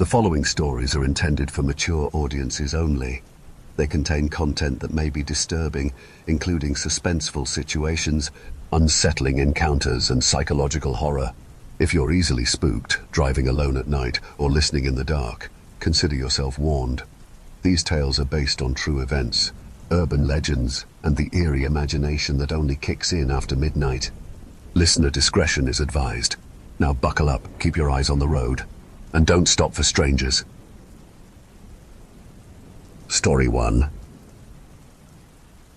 The following stories are intended for mature audiences only. They contain content that may be disturbing, including suspenseful situations, unsettling encounters, and psychological horror. If you're easily spooked, driving alone at night, or listening in the dark, consider yourself warned. These tales are based on true events, urban legends, and the eerie imagination that only kicks in after midnight. Listener discretion is advised. Now buckle up, keep your eyes on the road, and don't stop for strangers. Story 1.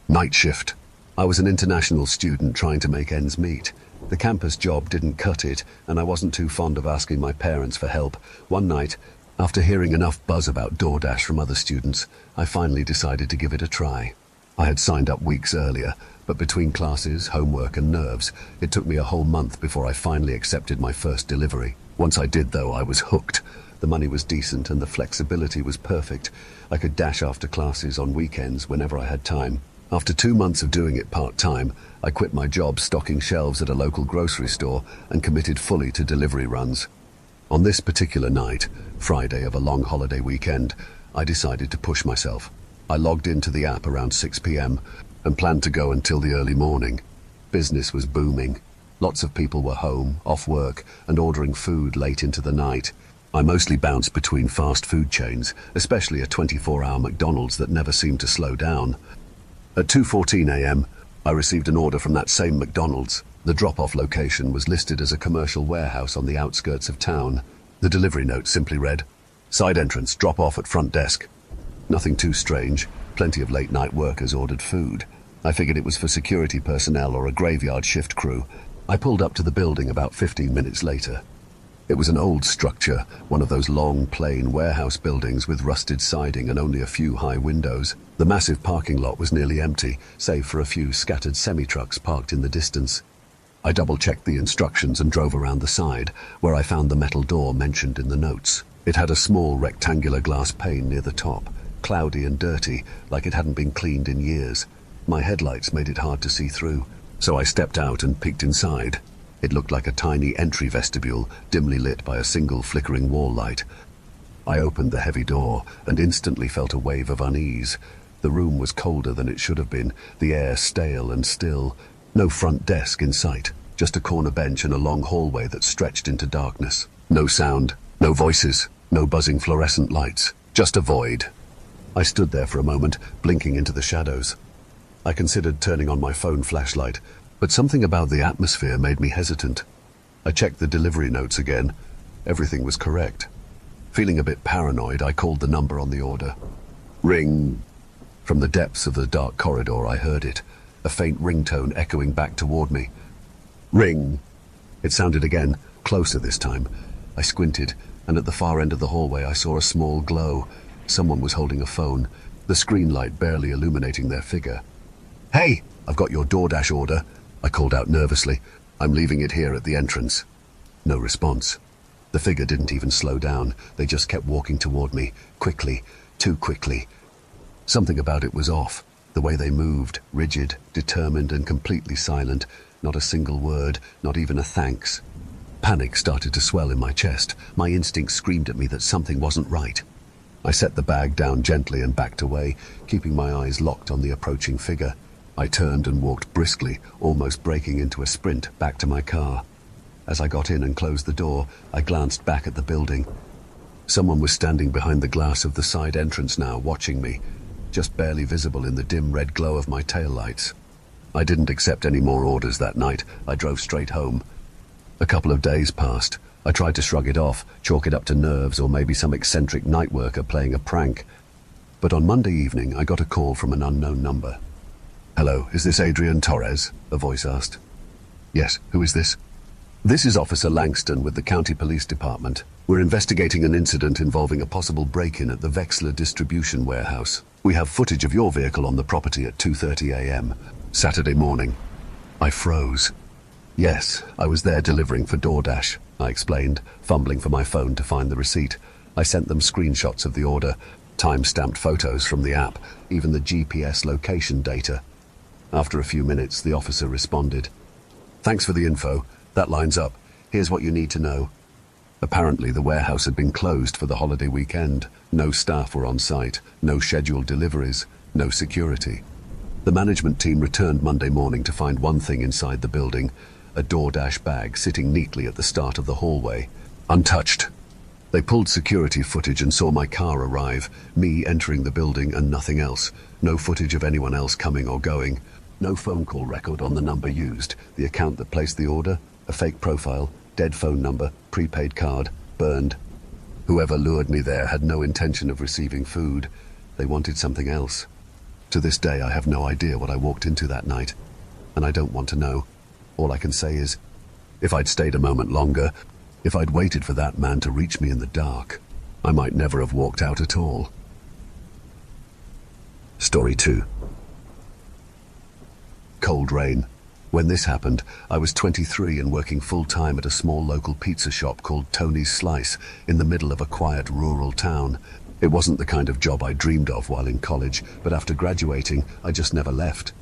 Night shift. I was an international student trying to make ends meet. The campus job didn't cut it, and I wasn't too fond of asking my parents for help. One night, after hearing enough buzz about DoorDash from other students, I finally decided to give it a try. I had signed up weeks earlier, but between classes, homework, and nerves, it took me a whole month before I finally accepted my first delivery. Once I did, though, I was hooked. The money was decent and the flexibility was perfect. I could dash after classes on weekends whenever I had time. After 2 months of doing it part-time, I quit my job stocking shelves at a local grocery store and committed fully to delivery runs. On this particular night, Friday of a long holiday weekend, I decided to push myself. I logged into the app around 6 p.m. and planned to go until the early morning. Business was booming. Lots of people were home, off work, and ordering food late into the night. I mostly bounced between fast food chains, especially a 24-hour McDonald's that never seemed to slow down. At 2:14 a.m., I received an order from that same McDonald's. The drop-off location was listed as a commercial warehouse on the outskirts of town. The delivery note simply read, "Side entrance, drop off at front desk." Nothing too strange. Plenty of late-night workers ordered food. I figured it was for security personnel or a graveyard shift crew. I pulled up to the building about 15 minutes later. It was an old structure, one of those long, plain warehouse buildings with rusted siding and only a few high windows. The massive parking lot was nearly empty, save for a few scattered semi-trucks parked in the distance. I double-checked the instructions and drove around the side, where I found the metal door mentioned in the notes. It had a small rectangular glass pane near the top, cloudy and dirty, like it hadn't been cleaned in years. My headlights made it hard to see through, so I stepped out and peeked inside. It looked like a tiny entry vestibule, dimly lit by a single flickering wall light. I opened the heavy door and instantly felt a wave of unease. The room was colder than it should have been, the air stale and still. No front desk in sight, just a corner bench and a long hallway that stretched into darkness. No sound, no voices, no buzzing fluorescent lights, just a void. I stood there for a moment, blinking into the shadows. I considered turning on my phone flashlight, but something about the atmosphere made me hesitant. I checked the delivery notes again. Everything was correct. Feeling a bit paranoid, I called the number on the order. Ring. From the depths of the dark corridor, I heard it, a faint ringtone echoing back toward me. Ring. It sounded again, closer this time. I squinted, and at the far end of the hallway I saw a small glow. Someone was holding a phone, the screen light barely illuminating their figure. "Hey, I've got your DoorDash order," I called out nervously. "I'm leaving it here at the entrance." No response. The figure didn't even slow down. They just kept walking toward me, quickly, too quickly. Something about it was off. The way they moved, rigid, determined, and completely silent. Not a single word, not even a thanks. Panic started to swell in my chest. My instincts screamed at me that something wasn't right. I set the bag down gently and backed away, keeping my eyes locked on the approaching figure. I turned and walked briskly, almost breaking into a sprint, back to my car. As I got in and closed the door, I glanced back at the building. Someone was standing behind the glass of the side entrance now, watching me, just barely visible in the dim red glow of my taillights. I didn't accept any more orders that night. I drove straight home. A couple of days passed. I tried to shrug it off, chalk it up to nerves or maybe some eccentric night worker playing a prank. But on Monday evening, I got a call from an unknown number. "Hello, is this Adrian Torres?" a voice asked. "Yes, who is this?" "This is Officer Langston with the County Police Department. We're investigating an incident involving a possible break-in at the Vexler distribution warehouse. We have footage of your vehicle on the property at 2:30 a.m. Saturday morning." I froze. "Yes, I was there delivering for DoorDash," I explained, fumbling for my phone to find the receipt. I sent them screenshots of the order, time-stamped photos from the app, even the GPS location data. After a few minutes, the officer responded. "Thanks for the info. That lines up. Here's what you need to know." Apparently, the warehouse had been closed for the holiday weekend. No staff were on site, no scheduled deliveries, no security. The management team returned Monday morning to find one thing inside the building, a DoorDash bag sitting neatly at the start of the hallway, untouched. They pulled security footage and saw my car arrive, me entering the building and nothing else. No footage of anyone else coming or going. No phone call record on the number used, the account that placed the order, a fake profile, dead phone number, prepaid card, burned. Whoever lured me there had no intention of receiving food. They wanted something else. To this day, I have no idea what I walked into that night, and I don't want to know. All I can say is, if I'd stayed a moment longer, if I'd waited for that man to reach me in the dark, I might never have walked out at all. Story 2. Cold rain. When this happened, I was 23 and working full-time at a small local pizza shop called Tony's Slice in the middle of a quiet rural town. It wasn't the kind of job I dreamed of while in college, but after graduating, I just never left.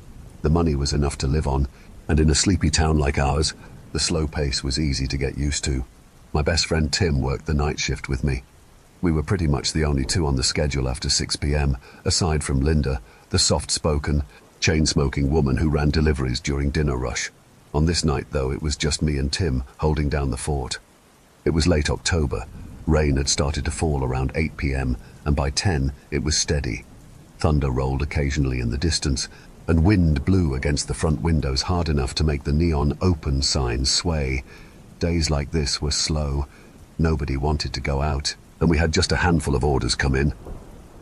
The money was enough to live on, and in a sleepy town like ours, the slow pace was easy to get used to. My best friend Tim worked the night shift with me. We were pretty much the only two on the schedule after 6 p.m, aside from Linda, the soft-spoken, chain-smoking woman who ran deliveries during dinner rush. On this night, though, it was just me and Tim holding down the fort. It was late October. Rain had started to fall around 8 p.m, and by 10 it was steady. Thunder rolled occasionally in the distance, and wind blew against the front windows hard enough to make the neon open sign sway. Days like this were slow. Nobody wanted to go out, and we had just a handful of orders come in.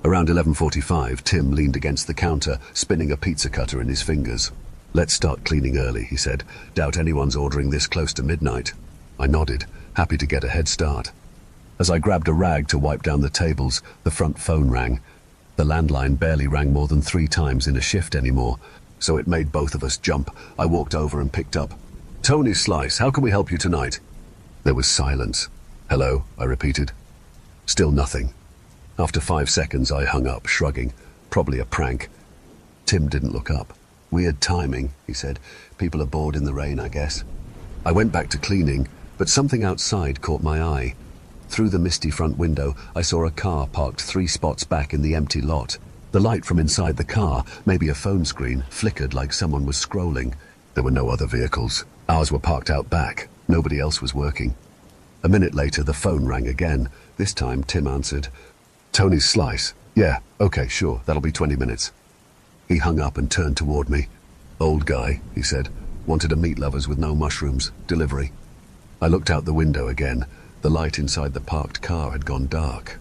Around 11:45, Tim leaned against the counter, spinning a pizza cutter in his fingers. "Let's start cleaning early," he said. "Doubt anyone's ordering this close to midnight." I nodded, happy to get a head start. As I grabbed a rag to wipe down the tables, the front phone rang. The landline barely rang more than 3 times in a shift anymore, so it made both of us jump. I walked over and picked up. "Tony's Slice, how can we help you tonight?" There was silence. "Hello," I repeated. Still nothing. After 5 seconds, I hung up, shrugging. Probably a prank. Tim didn't look up. "Weird timing," he said. "People are bored in the rain, I guess." I went back to cleaning, but something outside caught my eye. Through the misty front window, I saw a car parked 3 spots back in the empty lot. The light from inside the car, maybe a phone screen, flickered like someone was scrolling. There were no other vehicles. Ours were parked out back. Nobody else was working. A minute later, the phone rang again. This time, Tim answered. "Tony's Slice. Yeah, okay, sure, that'll be 20 minutes. He hung up and turned toward me. "Old guy," he said. "Wanted a meat lovers with no mushrooms. Delivery." I looked out the window again. The light inside the parked car had gone dark.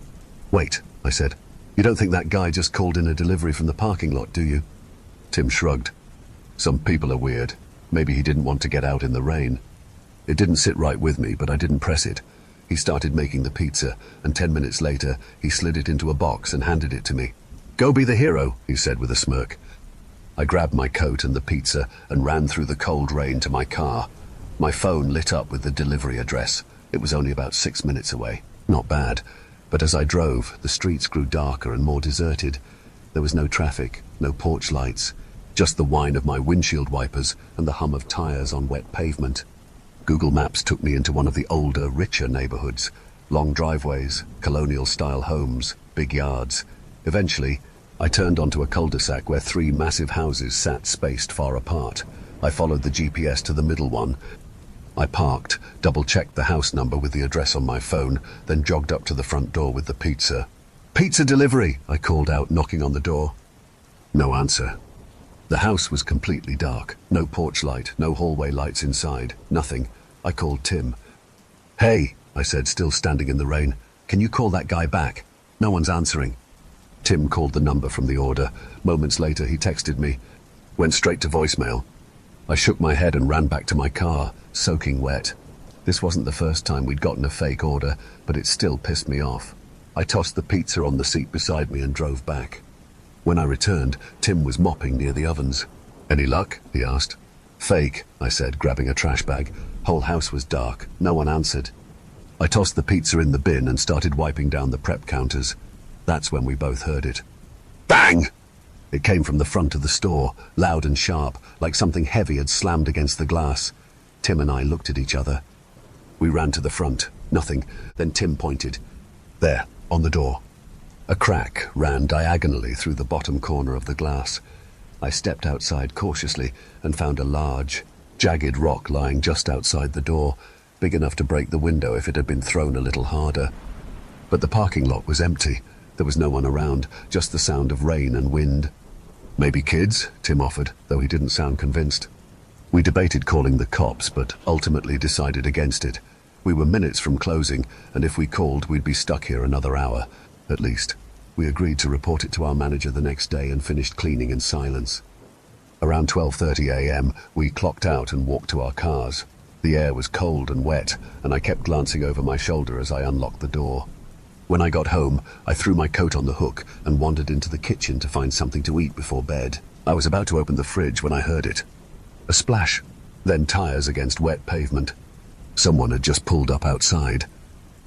"Wait," I said. "You don't think that guy just called in a delivery from the parking lot, do you?" Tim shrugged. "Some people are weird. Maybe he didn't want to get out in the rain." It didn't sit right with me, but I didn't press it. He started making the pizza, and 10 minutes later, he slid it into a box and handed it to me. "Go be the hero," he said with a smirk. I grabbed my coat and the pizza and ran through the cold rain to my car. My phone lit up with the delivery address. It was only about 6 minutes away. Not bad. But as I drove, the streets grew darker and more deserted. There was no traffic, no porch lights, just the whine of my windshield wipers and the hum of tires on wet pavement. Google Maps took me into one of the older, richer neighborhoods. Long driveways, colonial-style homes, big yards. Eventually, I turned onto a cul-de-sac where 3 massive houses sat spaced far apart. I followed the GPS to the middle one. I parked, double-checked the house number with the address on my phone, then jogged up to the front door with the pizza. "Pizza delivery," I called out, knocking on the door. No answer. The house was completely dark. No porch light, no hallway lights inside, nothing. I called Tim. "Hey," I said, still standing in the rain. "Can you call that guy back? No one's answering." Tim called the number from the order. Moments later, he texted me. Went straight to voicemail. I shook my head and ran back to my car, soaking wet. This wasn't the first time we'd gotten a fake order, but it still pissed me off. I tossed the pizza on the seat beside me and drove back. When I returned, Tim was mopping near the ovens. "Any luck?" he asked. "Fake," I said, grabbing a trash bag. Whole house was dark. No one answered. I tossed the pizza in the bin and started wiping down the prep counters. That's when we both heard it. Bang! It came from the front of the store, loud and sharp, like something heavy had slammed against the glass. Tim and I looked at each other. We ran to the front. Nothing. Then Tim pointed. There, on the door. A crack ran diagonally through the bottom corner of the glass. I stepped outside cautiously and found a large, jagged rock lying just outside the door, big enough to break the window if it had been thrown a little harder. But the parking lot was empty. There was no one around, just the sound of rain and wind. Maybe kids, Tim offered, though he didn't sound convinced. We debated calling the cops, but ultimately decided against it. We were minutes from closing, and if we called, we'd be stuck here another hour, at least. We agreed to report it to our manager the next day and finished cleaning in silence. Around 12:30 a.m., we clocked out and walked to our cars. The air was cold and wet, and I kept glancing over my shoulder as I unlocked the door. When I got home, I threw my coat on the hook and wandered into the kitchen to find something to eat before bed. I was about to open the fridge when I heard it. A splash, then tires against wet pavement. Someone had just pulled up outside.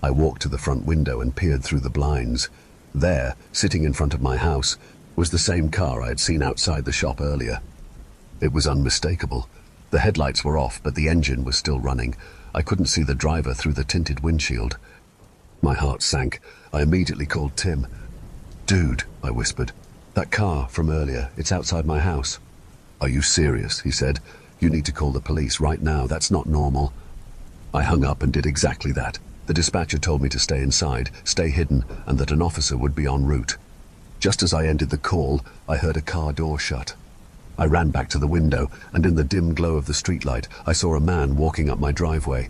I walked to the front window and peered through the blinds. There, sitting in front of my house, was the same car I had seen outside the shop earlier. It was unmistakable. The headlights were off, but the engine was still running. I couldn't see the driver through the tinted windshield. My heart sank. I immediately called Tim. "Dude," I whispered. "That car from earlier, it's outside my house." "Are you serious?" he said. "You need to call the police right now. That's not normal." I hung up and did exactly that. The dispatcher told me to stay inside, stay hidden, and that an officer would be en route. Just as I ended the call, I heard a car door shut. I ran back to the window, and in the dim glow of the streetlight, I saw a man walking up my driveway.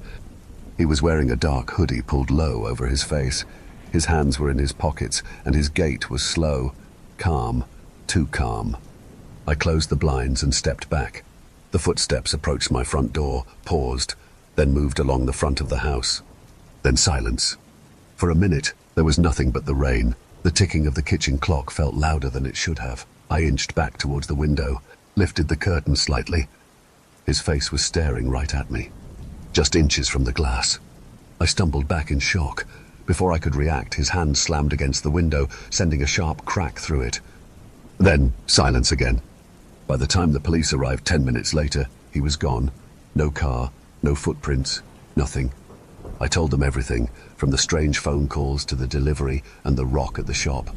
He was wearing a dark hoodie pulled low over his face. His hands were in his pockets, and his gait was slow, calm, too calm. I closed the blinds and stepped back. The footsteps approached my front door, paused, then moved along the front of the house. Then silence. For a minute, there was nothing but the rain. The ticking of the kitchen clock felt louder than it should have. I inched back towards the window, lifted the curtain slightly. His face was staring right at me, just inches from the glass. I stumbled back in shock. Before I could react, his hand slammed against the window, sending a sharp crack through it. Then silence again. By the time the police arrived 10 minutes later, he was gone. No car, no footprints, nothing. I told them everything, from the strange phone calls to the delivery and the rock at the shop.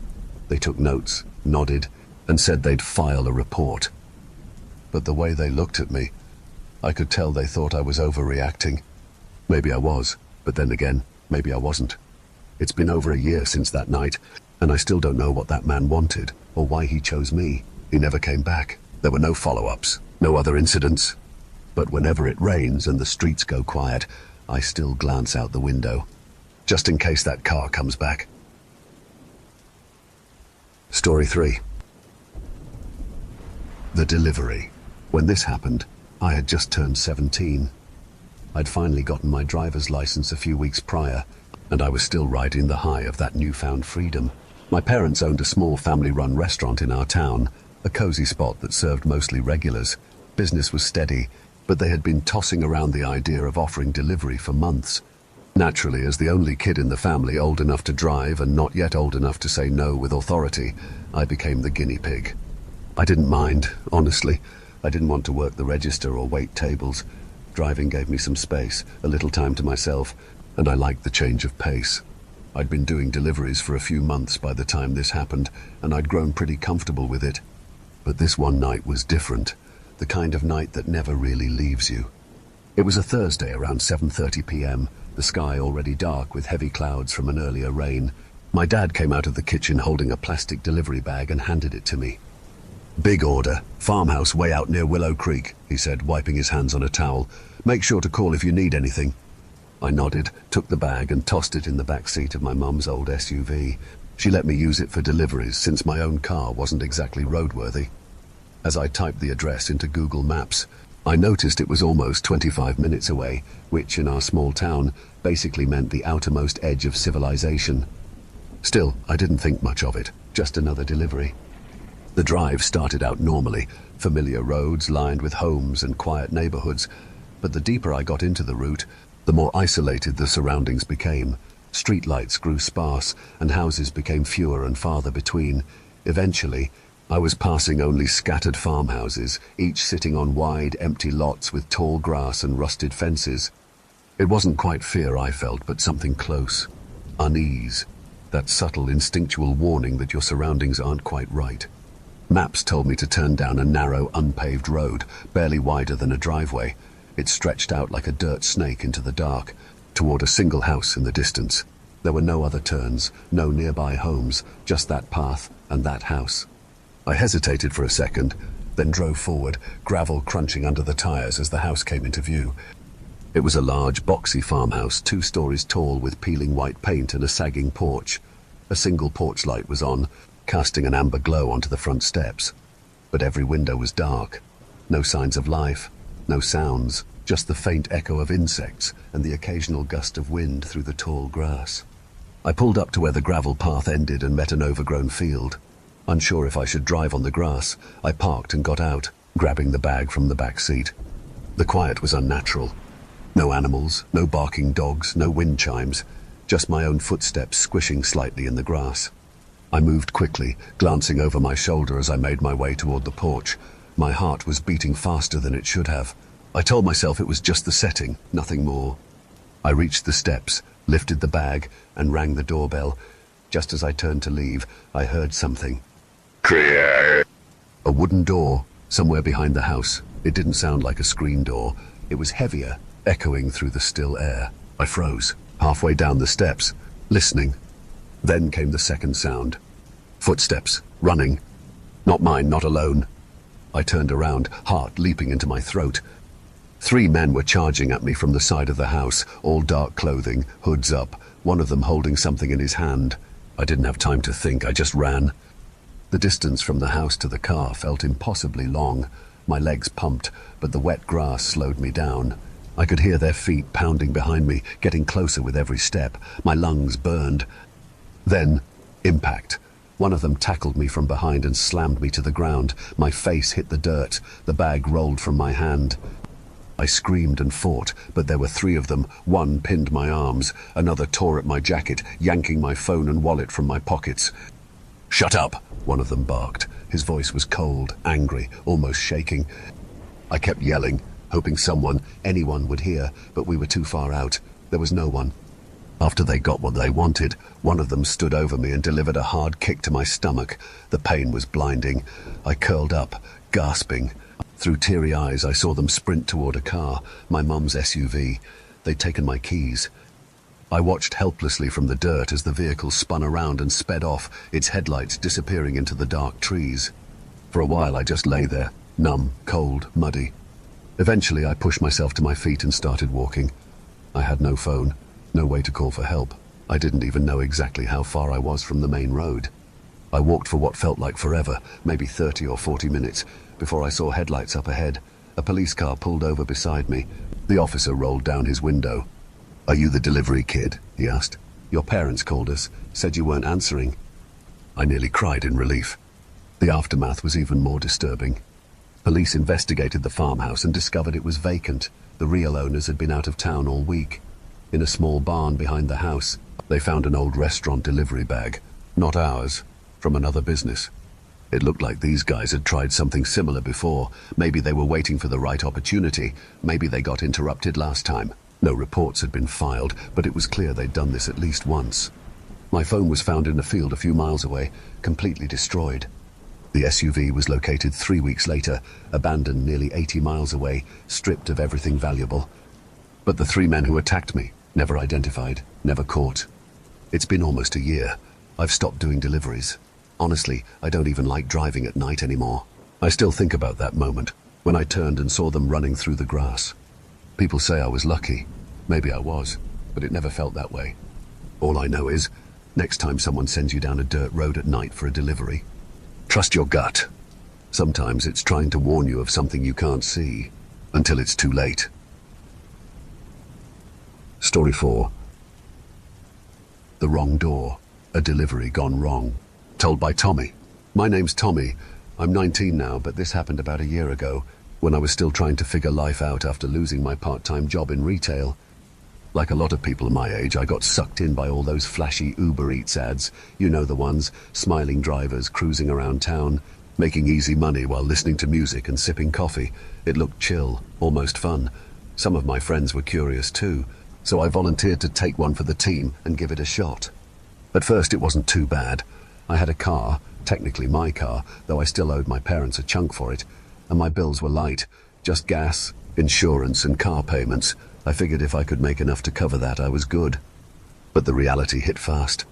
They took notes, nodded, and said they'd file a report. But the way they looked at me, I could tell they thought I was overreacting. Maybe I was, but then again, maybe I wasn't. It's been over a year since that night, and I still don't know what that man wanted, or why he chose me. He never came back. There were no follow-ups, no other incidents. But whenever it rains and the streets go quiet, I still glance out the window, just in case that car comes back. Story 3. The delivery. When this happened, I had just turned 17. I'd finally gotten my driver's license a few weeks prior, and I was still riding the high of that newfound freedom. My parents owned a small family-run restaurant in our town, a cozy spot that served mostly regulars. Business was steady, but they had been tossing around the idea of offering delivery for months. Naturally, as the only kid in the family old enough to drive and not yet old enough to say no with authority, I became the guinea pig. I didn't mind, honestly. I didn't want to work the register or wait tables. Driving gave me some space, a little time to myself, and I liked the change of pace. I'd been doing deliveries for a few months by the time this happened, and I'd grown pretty comfortable with it. But this one night was different, the kind of night that never really leaves you. It was a Thursday around 7:30 p.m., the sky already dark with heavy clouds from an earlier rain. My dad came out of the kitchen holding a plastic delivery bag and handed it to me. "Big order, farmhouse way out near Willow Creek," he said, wiping his hands on a towel. "Make sure to call if you need anything." I nodded, took the bag and tossed it in the back seat of my mum's old SUV. She let me use it for deliveries since my own car wasn't exactly roadworthy. As I typed the address into Google Maps, I noticed it was almost 25 minutes away, which in our small town basically meant the outermost edge of civilization. Still, I didn't think much of it, just another delivery. The drive started out normally, familiar roads lined with homes and quiet neighborhoods, but the deeper I got into the route, the more isolated the surroundings became. Streetlights grew sparse, and houses became fewer and farther between. Eventually, I was passing only scattered farmhouses, each sitting on wide, empty lots with tall grass and rusted fences. It wasn't quite fear I felt, but something close. Unease. That subtle, instinctual warning that your surroundings aren't quite right. Maps told me to turn down a narrow, unpaved road, barely wider than a driveway. It stretched out like a dirt snake into the dark, toward a single house in the distance. There were no other turns, no nearby homes, just that path and that house. I hesitated for a second, then drove forward, gravel crunching under the tires as the house came into view. It was a large, boxy farmhouse, 2 stories tall with peeling white paint and a sagging porch. A single porch light was on, casting an amber glow onto the front steps. But every window was dark. No signs of life, no sounds, just the faint echo of insects and the occasional gust of wind through the tall grass. I pulled up to where the gravel path ended and met an overgrown field. Unsure if I should drive on the grass, I parked and got out, grabbing the bag from the back seat. The quiet was unnatural. No animals, no barking dogs, no wind chimes, just my own footsteps squishing slightly in the grass. I moved quickly, glancing over my shoulder as I made my way toward the porch. My heart was beating faster than it should have. I told myself it was just the setting, nothing more. I reached the steps, lifted the bag, and rang the doorbell. Just as I turned to leave, I heard something. A wooden door, somewhere behind the house. It didn't sound like a screen door. It was heavier, echoing through the still air. I froze, halfway down the steps, listening. Then came the second sound. Footsteps, running. Not mine, not alone. I turned around, heart leaping into my throat. 3 men were charging at me from the side of the house, all dark clothing, hoods up, one of them holding something in his hand. I didn't have time to think, I just ran. The distance from the house to the car felt impossibly long. My legs pumped, but the wet grass slowed me down. I could hear their feet pounding behind me, getting closer with every step. My lungs burned. Then, impact. One of them tackled me from behind and slammed me to the ground. My face hit the dirt. The bag rolled from my hand. I screamed and fought, but there were 3 of them. One pinned my arms. Another tore at my jacket, yanking my phone and wallet from my pockets. "Shut up," one of them barked. His voice was cold, angry, almost shaking. I kept yelling, hoping someone, anyone would hear, but we were too far out. There was no one. After they got what they wanted, one of them stood over me and delivered a hard kick to my stomach. The pain was blinding. I curled up, gasping. Through teary eyes, I saw them sprint toward a car, my mum's SUV. They'd taken my keys. I watched helplessly from the dirt as the vehicle spun around and sped off, its headlights disappearing into the dark trees. For a while, I just lay there, numb, cold, muddy. Eventually, I pushed myself to my feet and started walking. I had no phone, no way to call for help. I didn't even know exactly how far I was from the main road. I walked for what felt like forever, maybe 30 or 40 minutes, before I saw headlights up ahead. A police car pulled over beside me. The officer rolled down his window. "Are you the delivery kid?" he asked. "Your parents called us, said you weren't answering." I nearly cried in relief. The aftermath was even more disturbing. Police investigated the farmhouse and discovered it was vacant. The real owners had been out of town all week. In a small barn behind the house, they found an old restaurant delivery bag. Not ours, from another business. It looked like these guys had tried something similar before. Maybe they were waiting for the right opportunity. Maybe they got interrupted last time. No reports had been filed, but it was clear they'd done this at least once. My phone was found in a field a few miles away, completely destroyed. The SUV was located 3 weeks later, abandoned nearly 80 miles away, stripped of everything valuable. But the 3 men who attacked me, never identified, never caught. It's been almost a year. I've stopped doing deliveries. Honestly, I don't even like driving at night anymore. I still think about that moment, when I turned and saw them running through the grass. People say I was lucky. Maybe I was, but it never felt that way. All I know is, next time someone sends you down a dirt road at night for a delivery, trust your gut. Sometimes it's trying to warn you of something you can't see, until it's too late. Story 4. The Wrong Door. A delivery gone wrong. Told by Tommy. My name's Tommy. I'm 19 now, but this happened about a year ago, when I was still trying to figure life out after losing my part-time job in retail. Like a lot of people my age, I got sucked in by all those flashy Uber Eats ads. You know the ones, smiling drivers cruising around town, making easy money while listening to music and sipping coffee. It looked chill, almost fun. Some of my friends were curious too. so I volunteered to take one for the team and give it a shot. At first it wasn't too bad. I had a car, technically my car, though I still owed my parents a chunk for it, and my bills were light, just gas, insurance and car payments. I figured if I could make enough to cover that, I was good. But the reality hit fast.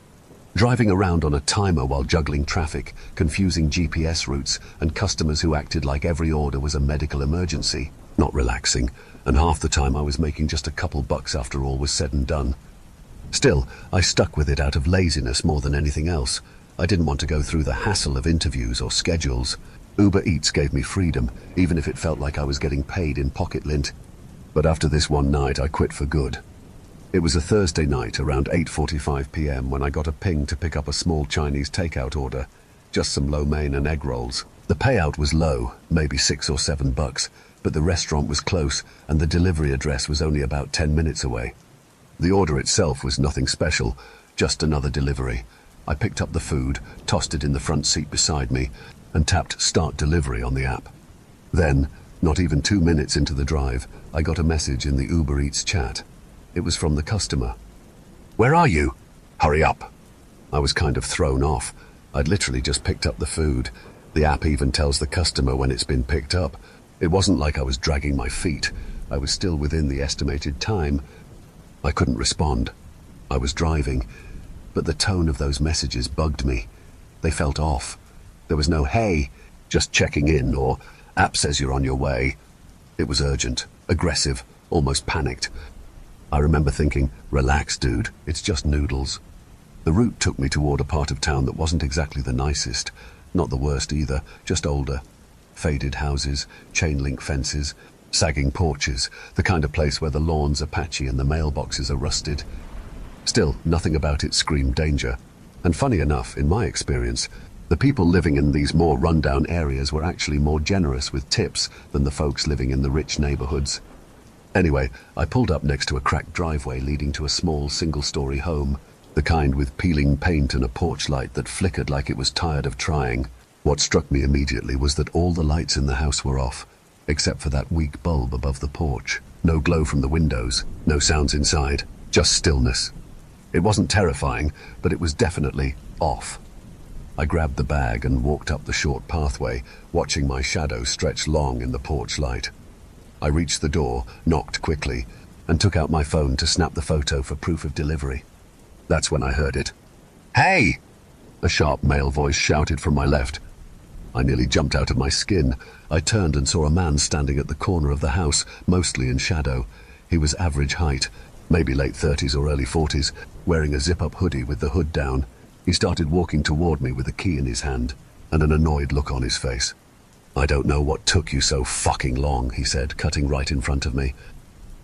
Driving around on a timer while juggling traffic, confusing GPS routes, and customers who acted like every order was a medical emergency. Not relaxing, and half the time I was making just a couple bucks after all was said and done. Still, I stuck with it out of laziness more than anything else. I didn't want to go through the hassle of interviews or schedules. Uber Eats gave me freedom, even if it felt like I was getting paid in pocket lint. But after this one night, I quit for good. It was a Thursday night around 8:45 p.m. when I got a ping to pick up a small Chinese takeout order, just some lo mein and egg rolls. The payout was low, maybe $6 or $7, but the restaurant was close and the delivery address was only about 10 minutes away. The order itself was nothing special, just another delivery. I picked up the food, tossed it in the front seat beside me, and tapped Start Delivery on the app. Then, not even 2 minutes into the drive, I got a message in the Uber Eats chat. It was from the customer. "Where are you? Hurry up." I was kind of thrown off. I'd literally just picked up the food. The app even tells the customer when it's been picked up. It wasn't like I was dragging my feet. I was still within the estimated time. I couldn't respond. I was driving, but the tone of those messages bugged me. They felt off. There was no "hey, just checking in," or "app says you're on your way." It was urgent, aggressive, almost panicked. I remember thinking, relax dude, it's just noodles. The route took me toward a part of town that wasn't exactly the nicest, not the worst either, just older. Faded houses, chain-link fences, sagging porches, the kind of place where the lawns are patchy and the mailboxes are rusted. Still, nothing about it screamed danger. And funny enough, in my experience, the people living in these more run-down areas were actually more generous with tips than the folks living in the rich neighborhoods. Anyway, I pulled up next to a cracked driveway leading to a small single-story home, the kind with peeling paint and a porch light that flickered like it was tired of trying. What struck me immediately was that all the lights in the house were off, except for that weak bulb above the porch. No glow from the windows, no sounds inside, just stillness. It wasn't terrifying, but it was definitely off. I grabbed the bag and walked up the short pathway, watching my shadow stretch long in the porch light. I reached the door, knocked quickly, and took out my phone to snap the photo for proof of delivery. That's when I heard it. "Hey!" A sharp male voice shouted from my left. I nearly jumped out of my skin. I turned and saw a man standing at the corner of the house, mostly in shadow. He was average height, maybe late 30s or early 40s, wearing a zip-up hoodie with the hood down. He started walking toward me with a key in his hand and an annoyed look on his face. "I don't know what took you so fucking long," he said, cutting right in front of me.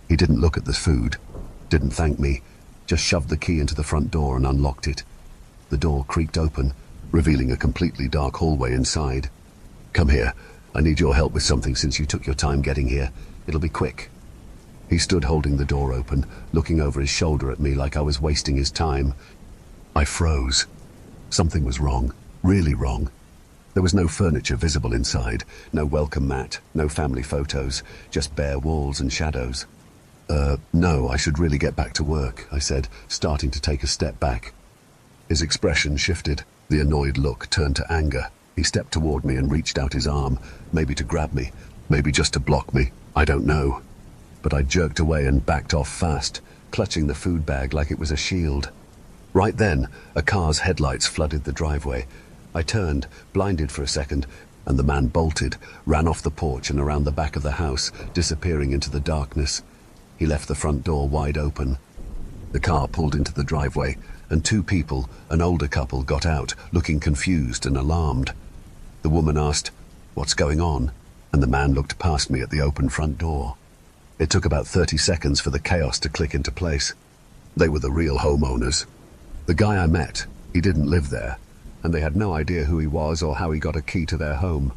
He didn't look at the food, didn't thank me, just shoved the key into the front door and unlocked it. The door creaked open, revealing a completely dark hallway inside. "Come here. I need your help with something since you took your time getting here. It'll be quick." He stood holding the door open, looking over his shoulder at me like I was wasting his time. I froze. Something was wrong, really wrong. There was no furniture visible inside, no welcome mat, no family photos, just bare walls and shadows. No, I should really get back to work," I said, starting to take a step back. His expression shifted. The annoyed look turned to anger. He stepped toward me and reached out his arm, maybe to grab me, maybe just to block me. I don't know. But I jerked away and backed off fast, clutching the food bag like it was a shield. Right then, a car's headlights flooded the driveway. I turned, blinded for a second, and the man bolted, ran off the porch and around the back of the house, disappearing into the darkness. He left the front door wide open. The car pulled into the driveway, and two people, an older couple, got out, looking confused and alarmed. The woman asked, "What's going on?" and the man looked past me at the open front door. It took about 30 seconds for the chaos to click into place. They were the real homeowners. The guy I met, he didn't live there, and they had no idea who he was or how he got a key to their home.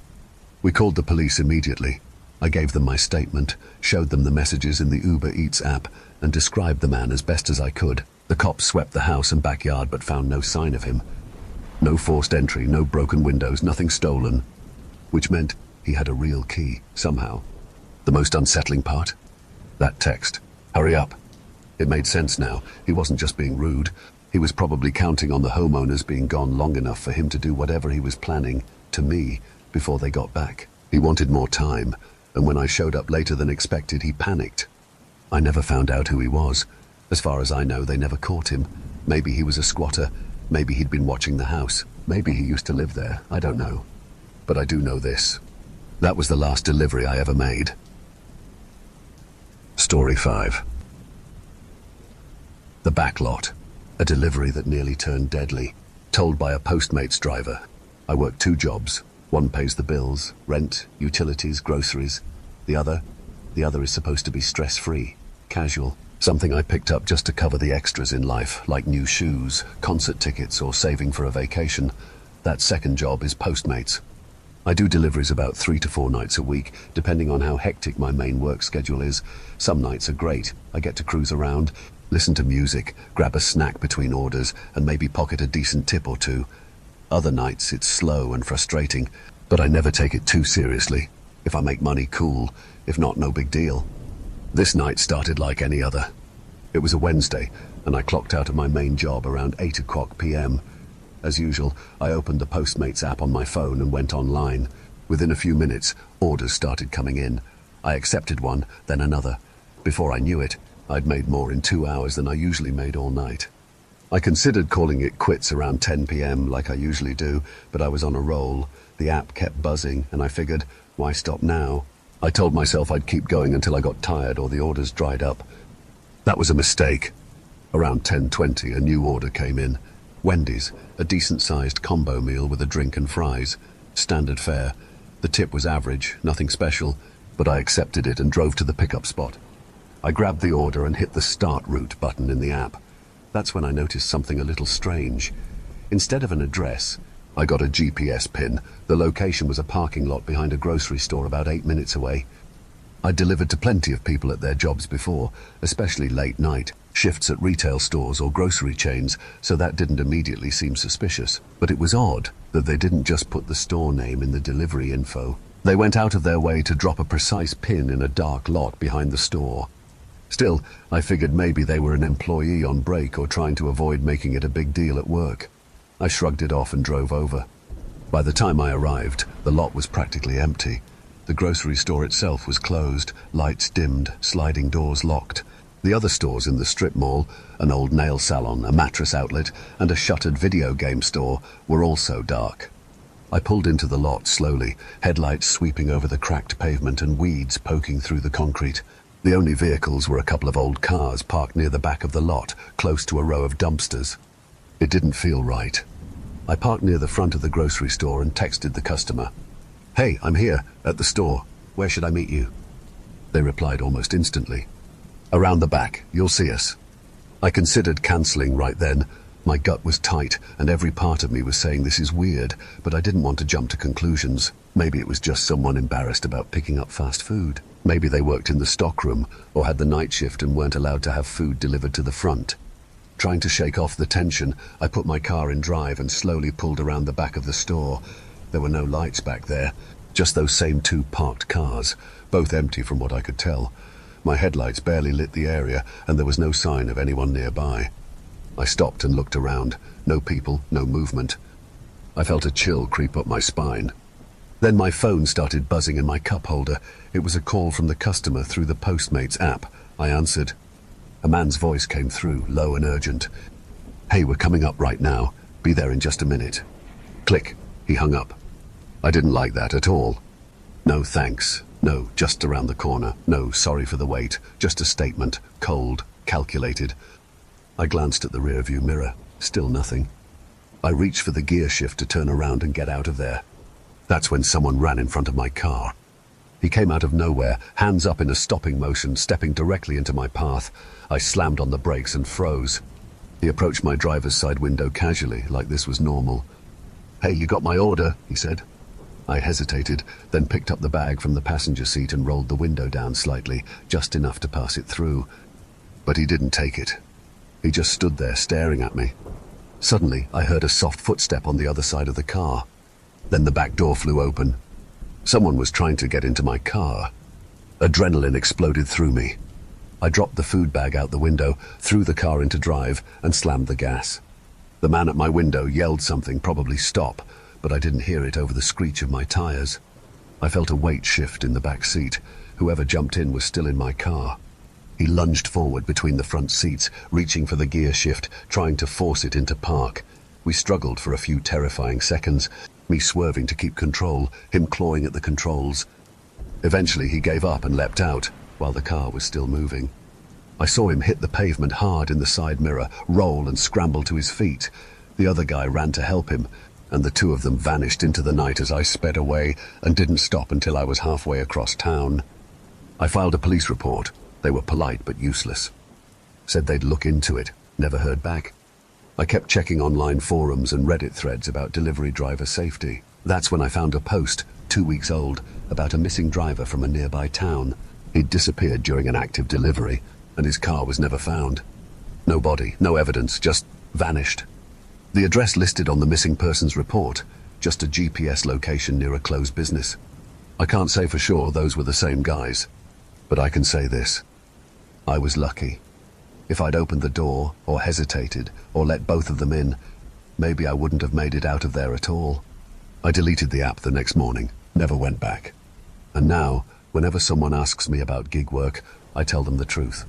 We called the police immediately. I gave them my statement, showed them the messages in the Uber Eats app, and described the man as best as I could. The cops swept the house and backyard but found no sign of him. No forced entry, no broken windows, nothing stolen. Which meant he had a real key, somehow. The most unsettling part? That text. "Hurry up." It made sense now. He wasn't just being rude. He was probably counting on the homeowners being gone long enough for him to do whatever he was planning to me before they got back. He wanted more time, and when I showed up later than expected, he panicked. I never found out who he was. As far as I know, they never caught him. Maybe he was a squatter. Maybe he'd been watching the house. Maybe he used to live there. I don't know. But I do know this. That was the last delivery I ever made. Story 5. The back lot. A delivery that nearly turned deadly. Told by a Postmates driver. I work 2 jobs. One pays the bills, rent, utilities, groceries. The other is supposed to be stress-free, casual. Something I picked up just to cover the extras in life, like new shoes, concert tickets, or saving for a vacation. That second job is Postmates. I do deliveries about 3 to 4 nights a week, depending on how hectic my main work schedule is. Some nights are great. I get to cruise around, listen to music, grab a snack between orders, and maybe pocket a decent tip or two. Other nights it's slow and frustrating, but I never take it too seriously. If I make money, cool. If not, no big deal. This night started like any other. It was a Wednesday, and I clocked out of my main job around 8 o'clock p.m. As usual, I opened the Postmates app on my phone and went online. Within a few minutes, orders started coming in. I accepted one, then another. Before I knew it, I'd made more in 2 hours than I usually made all night. I considered calling it quits around 10 p.m. like I usually do, but I was on a roll. The app kept buzzing, and I figured, why stop now? I told myself I'd keep going until I got tired or the orders dried up. That was a mistake. Around 10:20, a new order came in. Wendy's, a decent-sized combo meal with a drink and fries. Standard fare. The tip was average, nothing special, but I accepted it and drove to the pickup spot. I grabbed the order and hit the Start Route button in the app. That's when I noticed something a little strange. Instead of an address, I got a GPS pin. The location was a parking lot behind a grocery store about 8 minutes away. I'd delivered to plenty of people at their jobs before, especially late night, shifts at retail stores or grocery chains, so that didn't immediately seem suspicious. But it was odd that they didn't just put the store name in the delivery info. They went out of their way to drop a precise pin in a dark lot behind the store. Still, I figured maybe they were an employee on break or trying to avoid making it a big deal at work. I shrugged it off and drove over. By the time I arrived, the lot was practically empty. The grocery store itself was closed, lights dimmed, sliding doors locked. The other stores in the strip mall, an old nail salon, a mattress outlet, and a shuttered video game store, were also dark. I pulled into the lot slowly, headlights sweeping over the cracked pavement and weeds poking through the concrete. The only vehicles were a couple of old cars parked near the back of the lot, close to a row of dumpsters. It didn't feel right. I parked near the front of the grocery store and texted the customer. "Hey, I'm here, at the store. Where should I meet you?" They replied almost instantly. "Around the back, you'll see us." I considered cancelling right then. My gut was tight, and every part of me was saying this is weird, but I didn't want to jump to conclusions. Maybe it was just someone embarrassed about picking up fast food. Maybe they worked in the stockroom, or had the night shift and weren't allowed to have food delivered to the front. Trying to shake off the tension, I put my car in drive and slowly pulled around the back of the store. There were no lights back there, just those same 2 parked cars, both empty from what I could tell. My headlights barely lit the area, and there was no sign of anyone nearby. I stopped and looked around. No people, no movement. I felt a chill creep up my spine. Then my phone started buzzing in my cup holder. It was a call from the customer through the Postmates app. I answered. A man's voice came through, low and urgent. "Hey, we're coming up right now. Be there in just a minute." Click. He hung up. I didn't like that at all. "No, thanks. No, just around the corner. No, sorry for the wait. Just a statement. Cold. Calculated." I glanced at the rearview mirror. Still nothing. I reached for the gear shift to turn around and get out of there. That's when someone ran in front of my car. He came out of nowhere, hands up in a stopping motion, stepping directly into my path. I slammed on the brakes and froze. He approached my driver's side window casually, like this was normal. "Hey, you got my order," he said. I hesitated, then picked up the bag from the passenger seat and rolled the window down slightly, just enough to pass it through. But he didn't take it. He just stood there staring at me. Suddenly, I heard a soft footstep on the other side of the car. Then the back door flew open. Someone was trying to get into my car. Adrenaline exploded through me. I dropped the food bag out the window, threw the car into drive, and slammed the gas. The man at my window yelled something, probably stop, but I didn't hear it over the screech of my tires. I felt a weight shift in the back seat. Whoever jumped in was still in my car. He lunged forward between the front seats, reaching for the gear shift, trying to force it into park. We struggled for a few terrifying seconds, me swerving to keep control, him clawing at the controls. Eventually he gave up and leapt out, while the car was still moving. I saw him hit the pavement hard in the side mirror, roll and scramble to his feet. The other guy ran to help him, and the two of them vanished into the night as I sped away and didn't stop until I was halfway across town. I filed a police report. They were polite but useless. Said they'd look into it. Never heard back. I kept checking online forums and Reddit threads about delivery driver safety. That's when I found a post, 2 weeks old, about a missing driver from a nearby town. He'd disappeared during an active delivery, and his car was never found. No body, no evidence, just vanished. The address listed on the missing persons report, just a GPS location near a closed business. I can't say for sure those were the same guys, but I can say this. I was lucky. If I'd opened the door, or hesitated, or let both of them in, maybe I wouldn't have made it out of there at all. I deleted the app the next morning, never went back. And now, whenever someone asks me about gig work, I tell them the truth.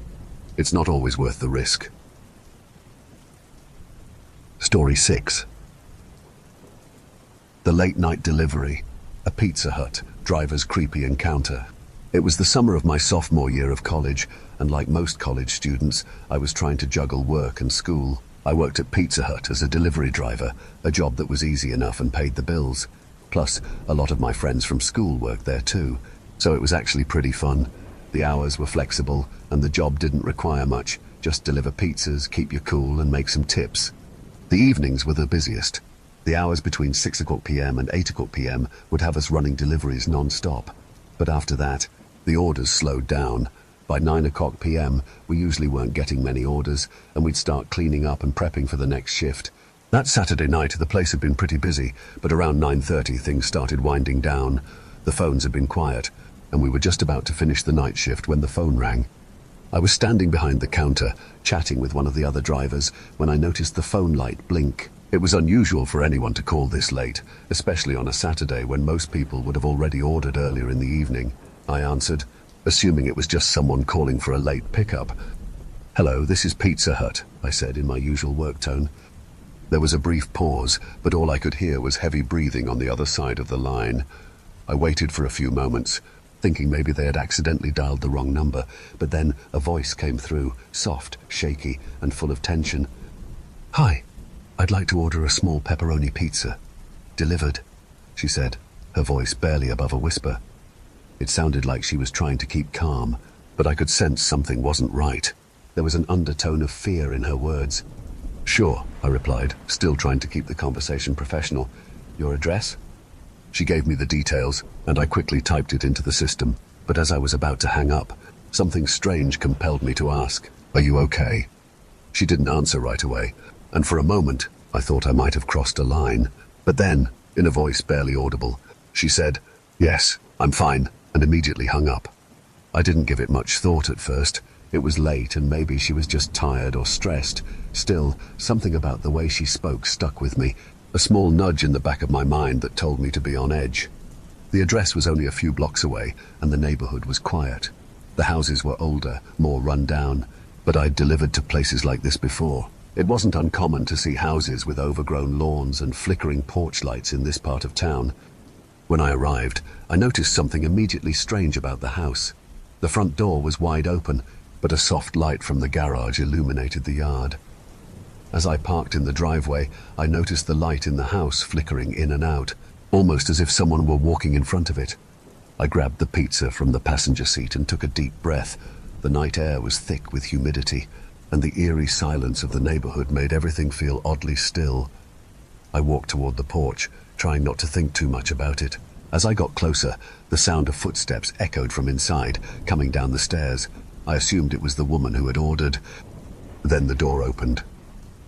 It's not always worth the risk. Story 6. The late night delivery, a Pizza Hut, driver's creepy encounter. It was the summer of my sophomore year of college, and like most college students, I was trying to juggle work and school. I worked at Pizza Hut as a delivery driver, a job that was easy enough and paid the bills. Plus, a lot of my friends from school worked there too, so it was actually pretty fun. The hours were flexible, and the job didn't require much. Just deliver pizzas, keep you cool, and make some tips. The evenings were the busiest. The hours between 6 o'clock p.m. and 8 o'clock p.m. would have us running deliveries non-stop. But after that, the orders slowed down. By 9 o'clock p.m., we usually weren't getting many orders, and we'd start cleaning up and prepping for the next shift. That Saturday night, the place had been pretty busy, but around 9:30 things started winding down. The phones had been quiet, and we were just about to finish the night shift when the phone rang. I was standing behind the counter, chatting with one of the other drivers, when I noticed the phone light blink. It was unusual for anyone to call this late, especially on a Saturday when most people would have already ordered earlier in the evening. I answered, assuming it was just someone calling for a late pickup. "Hello, this is Pizza Hut," I said in my usual work tone. There was a brief pause, but all I could hear was heavy breathing on the other side of the line. I waited for a few moments, thinking maybe they had accidentally dialed the wrong number, but then a voice came through, soft, shaky, and full of tension. "Hi, I'd like to order a small pepperoni pizza. Delivered," she said, her voice barely above a whisper. It sounded like she was trying to keep calm, but I could sense something wasn't right. There was an undertone of fear in her words. "Sure," I replied, still trying to keep the conversation professional. "Your address?" She gave me the details, and I quickly typed it into the system. But as I was about to hang up, something strange compelled me to ask, "Are you okay?" She didn't answer right away, and for a moment, I thought I might have crossed a line. But then, in a voice barely audible, she said, "Yes, I'm fine," and immediately hung up. I didn't give it much thought at first. It was late, and maybe she was just tired or stressed. Still, something about the way she spoke stuck with me, a small nudge in the back of my mind that told me to be on edge. The address was only a few blocks away, and the neighborhood was quiet. The houses were older, more run down, but I'd delivered to places like this before. It wasn't uncommon to see houses with overgrown lawns and flickering porch lights in this part of town. When I arrived, I noticed something immediately strange about the house. The front door was wide open, but a soft light from the garage illuminated the yard. As I parked in the driveway, I noticed the light in the house flickering in and out, almost as if someone were walking in front of it. I grabbed the pizza from the passenger seat and took a deep breath. The night air was thick with humidity, and the eerie silence of the neighborhood made everything feel oddly still. I walked toward the porch, trying not to think too much about it. As I got closer, the sound of footsteps echoed from inside, coming down the stairs. I assumed it was the woman who had ordered. Then the door opened.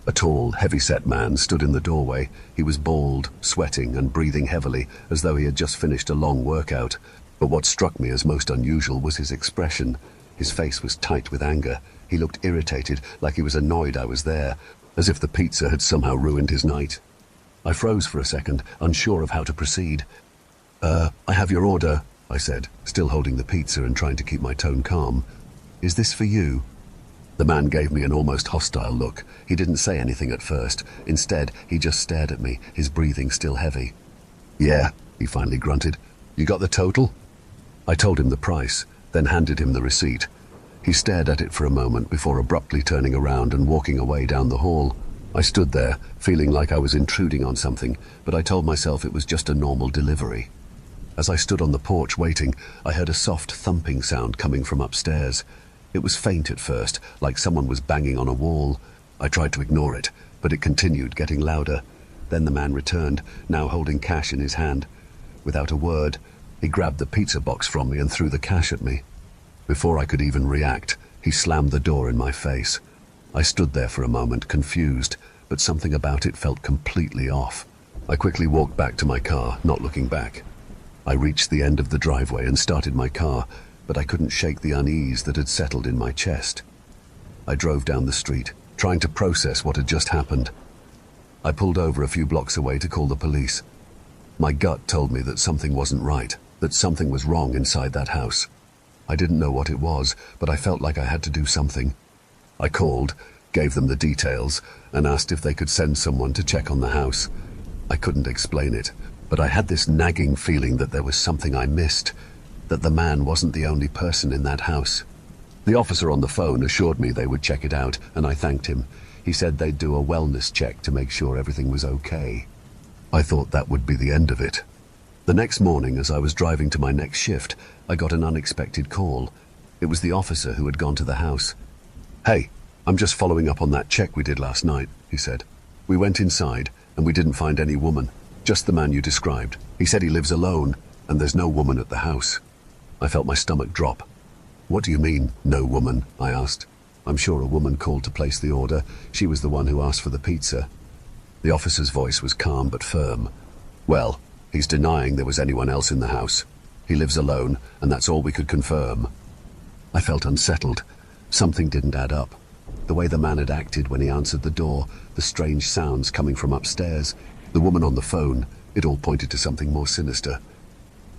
A tall, heavy-set man stood in the doorway. He was bald, sweating, and breathing heavily, as though he had just finished a long workout. But what struck me as most unusual was his expression. His face was tight with anger. He looked irritated, like he was annoyed I was there, as if the pizza had somehow ruined his night. I froze for a second, unsure of how to proceed. I have your order," I said, still holding the pizza and trying to keep my tone calm. "Is this for you?" The man gave me an almost hostile look. He didn't say anything at first. Instead, he just stared at me, his breathing still heavy. "Yeah," he finally grunted. "You got the total?" I told him the price, then handed him the receipt. He stared at it for a moment before abruptly turning around and walking away down the hall. I stood there, feeling like I was intruding on something, but I told myself it was just a normal delivery. As I stood on the porch waiting, I heard a soft thumping sound coming from upstairs. It was faint at first, like someone was banging on a wall. I tried to ignore it, but it continued, getting louder. Then the man returned, now holding cash in his hand. Without a word, he grabbed the pizza box from me and threw the cash at me. Before I could even react, he slammed the door in my face. I stood there for a moment, confused, but something about it felt completely off. I quickly walked back to my car, not looking back. I reached the end of the driveway and started my car, but I couldn't shake the unease that had settled in my chest. I drove down the street, trying to process what had just happened. I pulled over a few blocks away to call the police. My gut told me that something wasn't right, that something was wrong inside that house. I didn't know what it was, but I felt like I had to do something. I called, gave them the details, and asked if they could send someone to check on the house. I couldn't explain it, but I had this nagging feeling that there was something I missed, that the man wasn't the only person in that house. The officer on the phone assured me they would check it out, and I thanked him. He said they'd do a wellness check to make sure everything was okay. I thought that would be the end of it. The next morning, as I was driving to my next shift, I got an unexpected call. It was the officer who had gone to the house. "Hey, I'm just following up on that check we did last night," he said. "We went inside, and we didn't find any woman, just the man you described. He said he lives alone, and there's no woman at the house." I felt my stomach drop. "What do you mean, no woman?" I asked. "I'm sure a woman called to place the order. She was the one who asked for the pizza." The officer's voice was calm but firm. "Well, he's denying there was anyone else in the house. He lives alone, and that's all we could confirm." I felt unsettled. Something didn't add up. The way the man had acted when he answered the door, the strange sounds coming from upstairs, the woman on the phone, it all pointed to something more sinister.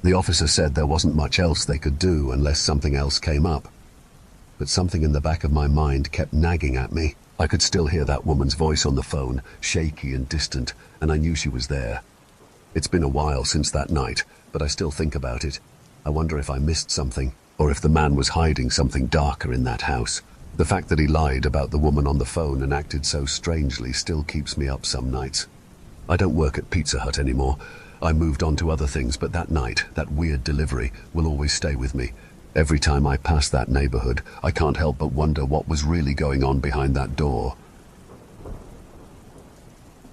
The officer said there wasn't much else they could do unless something else came up. But something in the back of my mind kept nagging at me. I could still hear that woman's voice on the phone, shaky and distant, and I knew she was there. It's been a while since that night, but I still think about it. I wonder if I missed something, or if the man was hiding something darker in that house. The fact that he lied about the woman on the phone and acted so strangely still keeps me up some nights. I don't work at Pizza Hut anymore. I moved on to other things, but that night, that weird delivery, will always stay with me. Every time I pass that neighborhood, I can't help but wonder what was really going on behind that door.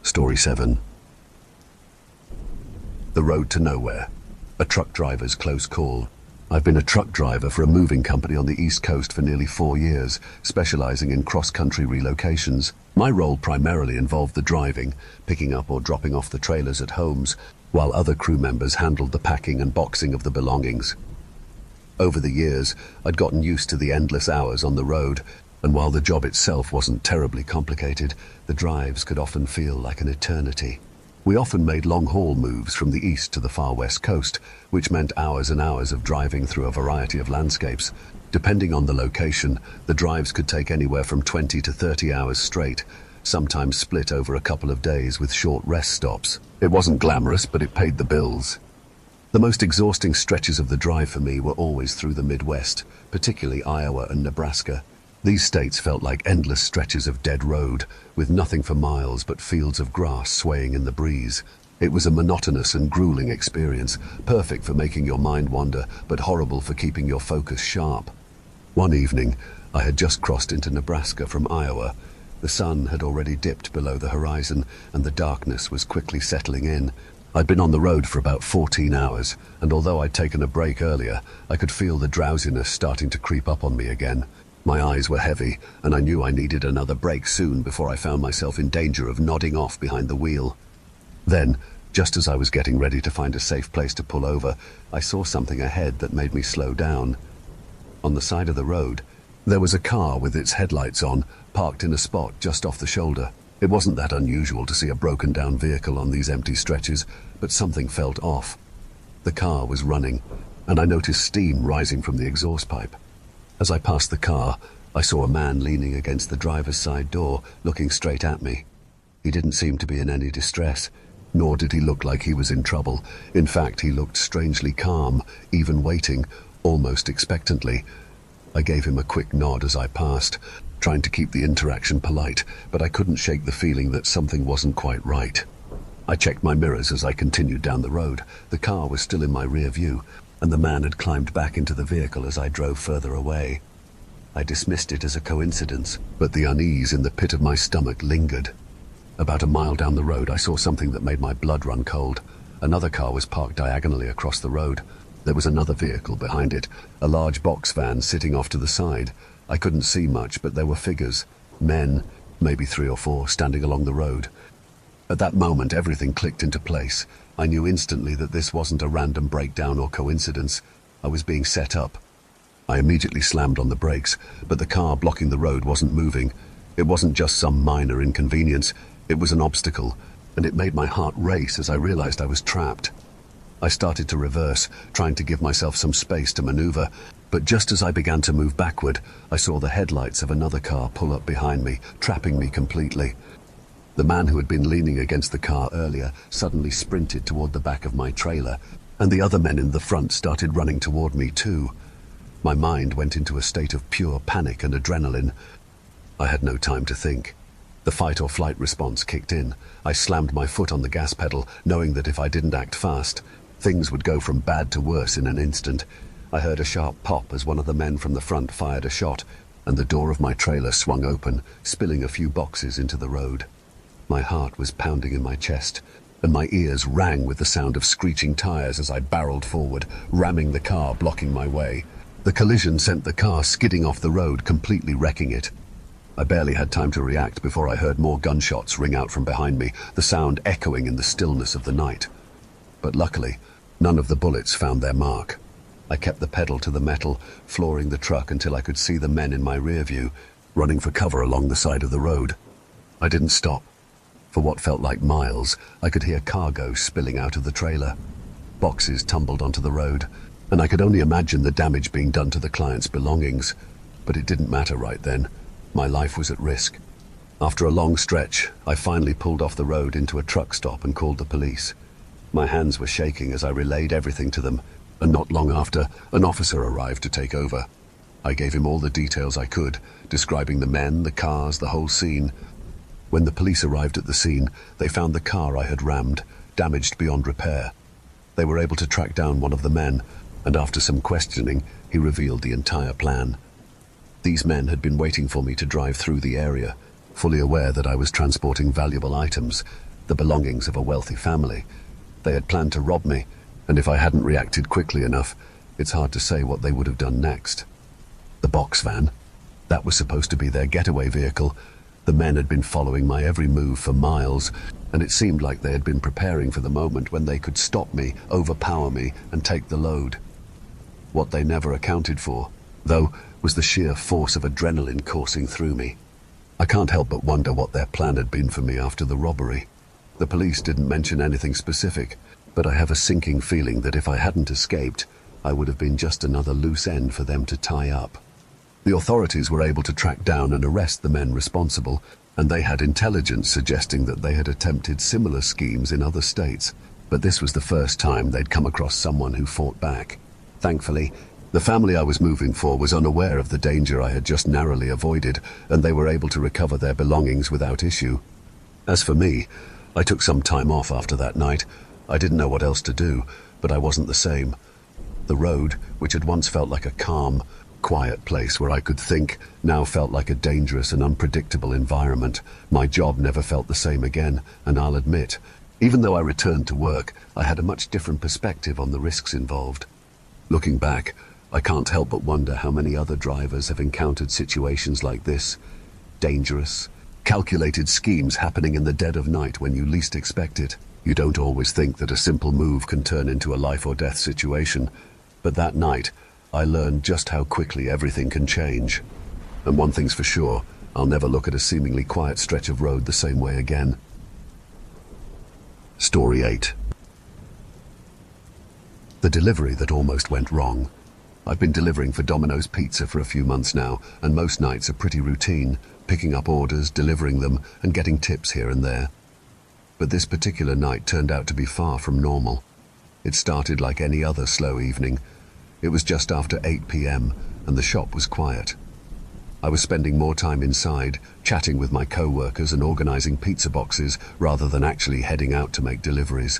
Story 7. The road to nowhere. A truck driver's close call. I've been a truck driver for a moving company on the East Coast for nearly 4 years, specializing in cross-country relocations. My role primarily involved the driving, picking up or dropping off the trailers at homes, while other crew members handled the packing and boxing of the belongings. Over the years, I'd gotten used to the endless hours on the road, and while the job itself wasn't terribly complicated, the drives could often feel like an eternity. We often made long-haul moves from the east to the far west coast, which meant hours and hours of driving through a variety of landscapes. Depending on the location, the drives could take anywhere from 20 to 30 hours straight, sometimes split over a couple of days with short rest stops. It wasn't glamorous, but it paid the bills. The most exhausting stretches of the drive for me were always through the Midwest, particularly Iowa and Nebraska. These states felt like endless stretches of dead road, with nothing for miles but fields of grass swaying in the breeze. It was a monotonous and grueling experience, perfect for making your mind wander, but horrible for keeping your focus sharp. One evening, I had just crossed into Nebraska from Iowa. The sun had already dipped below the horizon, and the darkness was quickly settling in. I'd been on the road for about 14 hours, and although I'd taken a break earlier, I could feel the drowsiness starting to creep up on me again. My eyes were heavy, and I knew I needed another break soon before I found myself in danger of nodding off behind the wheel. Then, just as I was getting ready to find a safe place to pull over, I saw something ahead that made me slow down. On the side of the road, there was a car with its headlights on, parked in a spot just off the shoulder. It wasn't that unusual to see a broken-down vehicle on these empty stretches, but something felt off. The car was running, and I noticed steam rising from the exhaust pipe. As I passed the car, I saw a man leaning against the driver's side door, looking straight at me. He didn't seem to be in any distress, nor did he look like he was in trouble. In fact, he looked strangely calm, even waiting, almost expectantly. I gave him a quick nod as I passed, trying to keep the interaction polite, but I couldn't shake the feeling that something wasn't quite right. I checked my mirrors as I continued down the road. The car was still in my rear view, and the man had climbed back into the vehicle as I drove further away. I dismissed it as a coincidence, but the unease in the pit of my stomach lingered. About a mile down the road, I saw something that made my blood run cold. Another car was parked diagonally across the road. There was another vehicle behind it, a large box van sitting off to the side. I couldn't see much, but there were figures, men, maybe 3 or 4, standing along the road. At that moment, everything clicked into place. I knew instantly that this wasn't a random breakdown or coincidence. I was being set up. I immediately slammed on the brakes, but the car blocking the road wasn't moving. It wasn't just some minor inconvenience. It was an obstacle, and it made my heart race as I realized I was trapped. I started to reverse, trying to give myself some space to maneuver, but just as I began to move backward, I saw the headlights of another car pull up behind me, trapping me completely. The man who had been leaning against the car earlier suddenly sprinted toward the back of my trailer, and the other men in the front started running toward me too. My mind went into a state of pure panic and adrenaline. I had no time to think. The fight-or-flight response kicked in. I slammed my foot on the gas pedal, knowing that if I didn't act fast, things would go from bad to worse in an instant. I heard a sharp pop as one of the men from the front fired a shot, and the door of my trailer swung open, spilling a few boxes into the road. My heart was pounding in my chest, and my ears rang with the sound of screeching tires as I barreled forward, ramming the car, blocking my way. The collision sent the car skidding off the road, completely wrecking it. I barely had time to react before I heard more gunshots ring out from behind me, the sound echoing in the stillness of the night. But luckily, none of the bullets found their mark. I kept the pedal to the metal, flooring the truck until I could see the men in my rear view, running for cover along the side of the road. I didn't stop. For what felt like miles, I could hear cargo spilling out of the trailer. Boxes tumbled onto the road, and I could only imagine the damage being done to the client's belongings. But it didn't matter right then. My life was at risk. After a long stretch, I finally pulled off the road into a truck stop and called the police. My hands were shaking as I relayed everything to them, and not long after, an officer arrived to take over. I gave him all the details I could, describing the men, the cars, the whole scene. When the police arrived at the scene, they found the car I had rammed, damaged beyond repair. They were able to track down one of the men, and after some questioning, he revealed the entire plan. These men had been waiting for me to drive through the area, fully aware that I was transporting valuable items, the belongings of a wealthy family. They had planned to rob me, and if I hadn't reacted quickly enough, it's hard to say what they would have done next. The box van, that was supposed to be their getaway vehicle. The men had been following my every move for miles, and it seemed like they had been preparing for the moment when they could stop me, overpower me, and take the load. What they never accounted for, though, was the sheer force of adrenaline coursing through me. I can't help but wonder what their plan had been for me after the robbery. The police didn't mention anything specific, but I have a sinking feeling that if I hadn't escaped, I would have been just another loose end for them to tie up. The authorities were able to track down and arrest the men responsible, and they had intelligence suggesting that they had attempted similar schemes in other states, but this was the first time they'd come across someone who fought back. Thankfully, the family I was moving for was unaware of the danger I had just narrowly avoided, and they were able to recover their belongings without issue. As for me, I took some time off after that night. I didn't know what else to do, but I wasn't the same. The road, which had once felt like a calm, quiet place where I could think, now felt like a dangerous and unpredictable environment. My job never felt the same again, and I'll admit, even though I returned to work, I had a much different perspective on the risks involved. Looking back, I can't help but wonder how many other drivers have encountered situations like this. Dangerous, calculated schemes happening in the dead of night when you least expect it. You don't always think that a simple move can turn into a life or death situation, but that night, I learned just how quickly everything can change. And one thing's for sure, I'll never look at a seemingly quiet stretch of road the same way again. Story 8. The delivery that almost went wrong. I've been delivering for Domino's Pizza for a few months now, and most nights are pretty routine, picking up orders, delivering them, and getting tips here and there. But this particular night turned out to be far from normal. It started like any other slow evening. It was just after 8 p.m, and the shop was quiet. I was spending more time inside, chatting with my co-workers and organizing pizza boxes rather than actually heading out to make deliveries.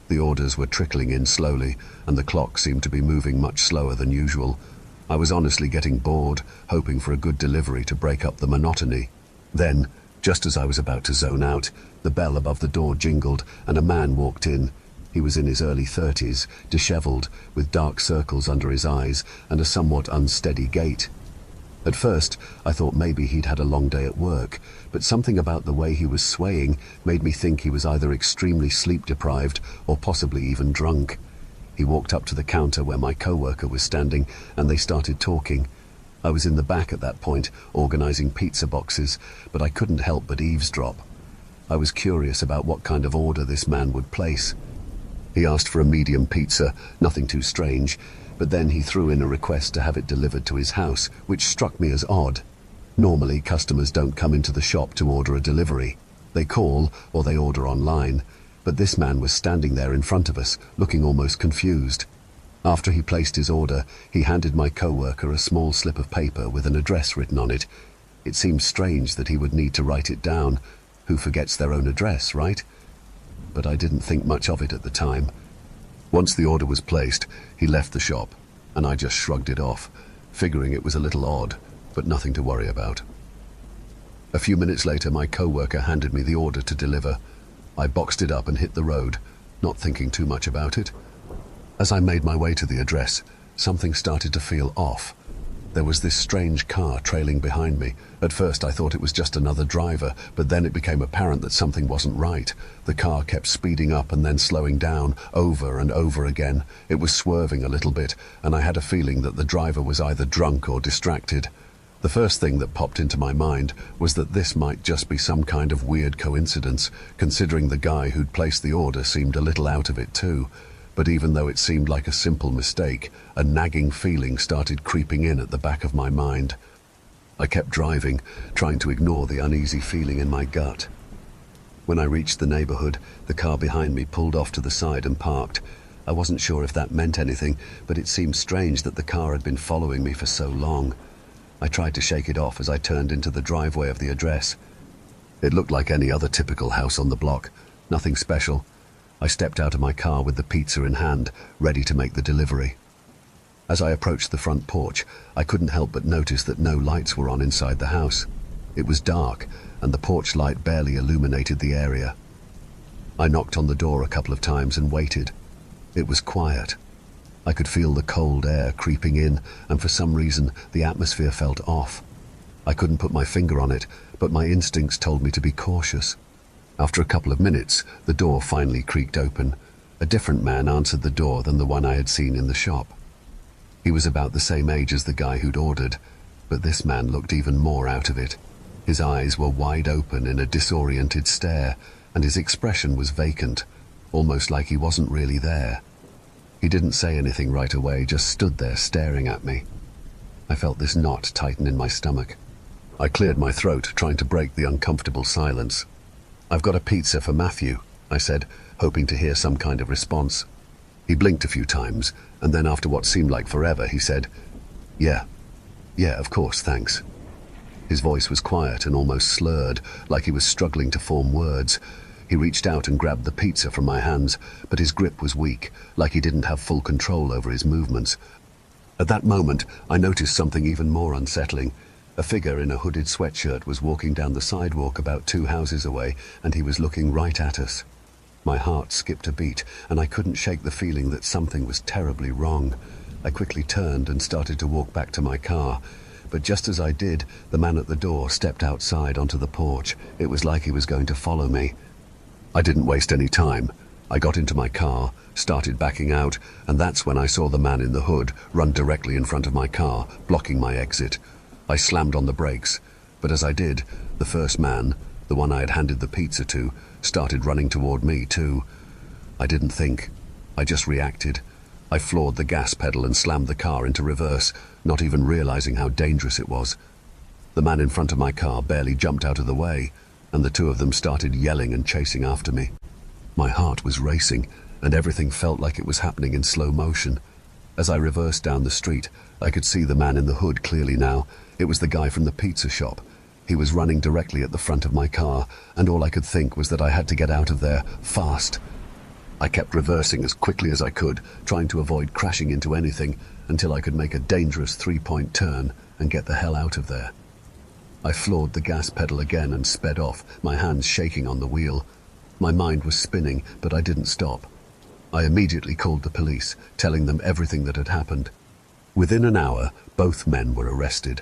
The orders were trickling in slowly, and the clock seemed to be moving much slower than usual. I was honestly getting bored, hoping for a good delivery to break up the monotony. Then, just as I was about to zone out, the bell above the door jingled, and a man walked in. He was in his early 30s, disheveled, with dark circles under his eyes and a somewhat unsteady gait. At first, I thought maybe he'd had a long day at work, but something about the way he was swaying made me think he was either extremely sleep-deprived or possibly even drunk. He walked up to the counter where my co-worker was standing, and they started talking. I was in the back at that point, organizing pizza boxes, but I couldn't help but eavesdrop. I was curious about what kind of order this man would place. He asked for a medium pizza, nothing too strange, but then he threw in a request to have it delivered to his house, which struck me as odd. Normally, customers don't come into the shop to order a delivery. They call or they order online, but this man was standing there in front of us, looking almost confused. After he placed his order, he handed my co-worker a small slip of paper with an address written on it. It seemed strange that he would need to write it down. Who forgets their own address, right? But I didn't think much of it at the time. Once the order was placed, he left the shop, and I just shrugged it off, figuring it was a little odd, but nothing to worry about. A few minutes later, my co-worker handed me the order to deliver. I boxed it up and hit the road, not thinking too much about it. As I made my way to the address, something started to feel off. There was this strange car trailing behind me. At first I thought it was just another driver, but then it became apparent that something wasn't right. The car kept speeding up and then slowing down, over and over again. It was swerving a little bit, and I had a feeling that the driver was either drunk or distracted. The first thing that popped into my mind was that this might just be some kind of weird coincidence, considering the guy who'd placed the order seemed a little out of it too. But even though it seemed like a simple mistake, a nagging feeling started creeping in at the back of my mind. I kept driving, trying to ignore the uneasy feeling in my gut. When I reached the neighborhood, the car behind me pulled off to the side and parked. I wasn't sure if that meant anything, but it seemed strange that the car had been following me for so long. I tried to shake it off as I turned into the driveway of the address. It looked like any other typical house on the block, nothing special. I stepped out of my car with the pizza in hand, ready to make the delivery. As I approached the front porch, I couldn't help but notice that no lights were on inside the house. It was dark, and the porch light barely illuminated the area. I knocked on the door a couple of times and waited. It was quiet. I could feel the cold air creeping in, and for some reason the atmosphere felt off. I couldn't put my finger on it, but my instincts told me to be cautious. After a couple of minutes, the door finally creaked open. A different man answered the door than the one I had seen in the shop. He was about the same age as the guy who'd ordered, but this man looked even more out of it. His eyes were wide open in a disoriented stare, and his expression was vacant, almost like he wasn't really there. He didn't say anything right away, just stood there staring at me. I felt this knot tighten in my stomach. I cleared my throat, trying to break the uncomfortable silence. "I've got a pizza for Matthew," I said, hoping to hear some kind of response. He blinked a few times, and then after what seemed like forever, he said, Yeah, of course, thanks." His voice was quiet and almost slurred, like he was struggling to form words. He reached out and grabbed the pizza from my hands, but his grip was weak, like he didn't have full control over his movements. At that moment, I noticed something even more unsettling. A figure in a hooded sweatshirt was walking down the sidewalk about 2 houses away, and he was looking right at us. My heart skipped a beat, and I couldn't shake the feeling that something was terribly wrong. I quickly turned and started to walk back to my car. But just as I did, the man at the door stepped outside onto the porch. It was like he was going to follow me. I didn't waste any time. I got into my car, started backing out, and that's when I saw the man in the hood run directly in front of my car, blocking my exit. I slammed on the brakes, but as I did, the first man, the one I had handed the pizza to, started running toward me too. I didn't think. I just reacted. I floored the gas pedal and slammed the car into reverse, not even realizing how dangerous it was. The man in front of my car barely jumped out of the way, and the two of them started yelling and chasing after me. My heart was racing, and everything felt like it was happening in slow motion. As I reversed down the street, I could see the man in the hood clearly now. It was the guy from the pizza shop. He was running directly at the front of my car, and all I could think was that I had to get out of there, fast. I kept reversing as quickly as I could, trying to avoid crashing into anything, until I could make a dangerous three-point turn and get the hell out of there. I floored the gas pedal again and sped off, my hands shaking on the wheel. My mind was spinning, but I didn't stop. I immediately called the police, telling them everything that had happened. Within an hour, both men were arrested.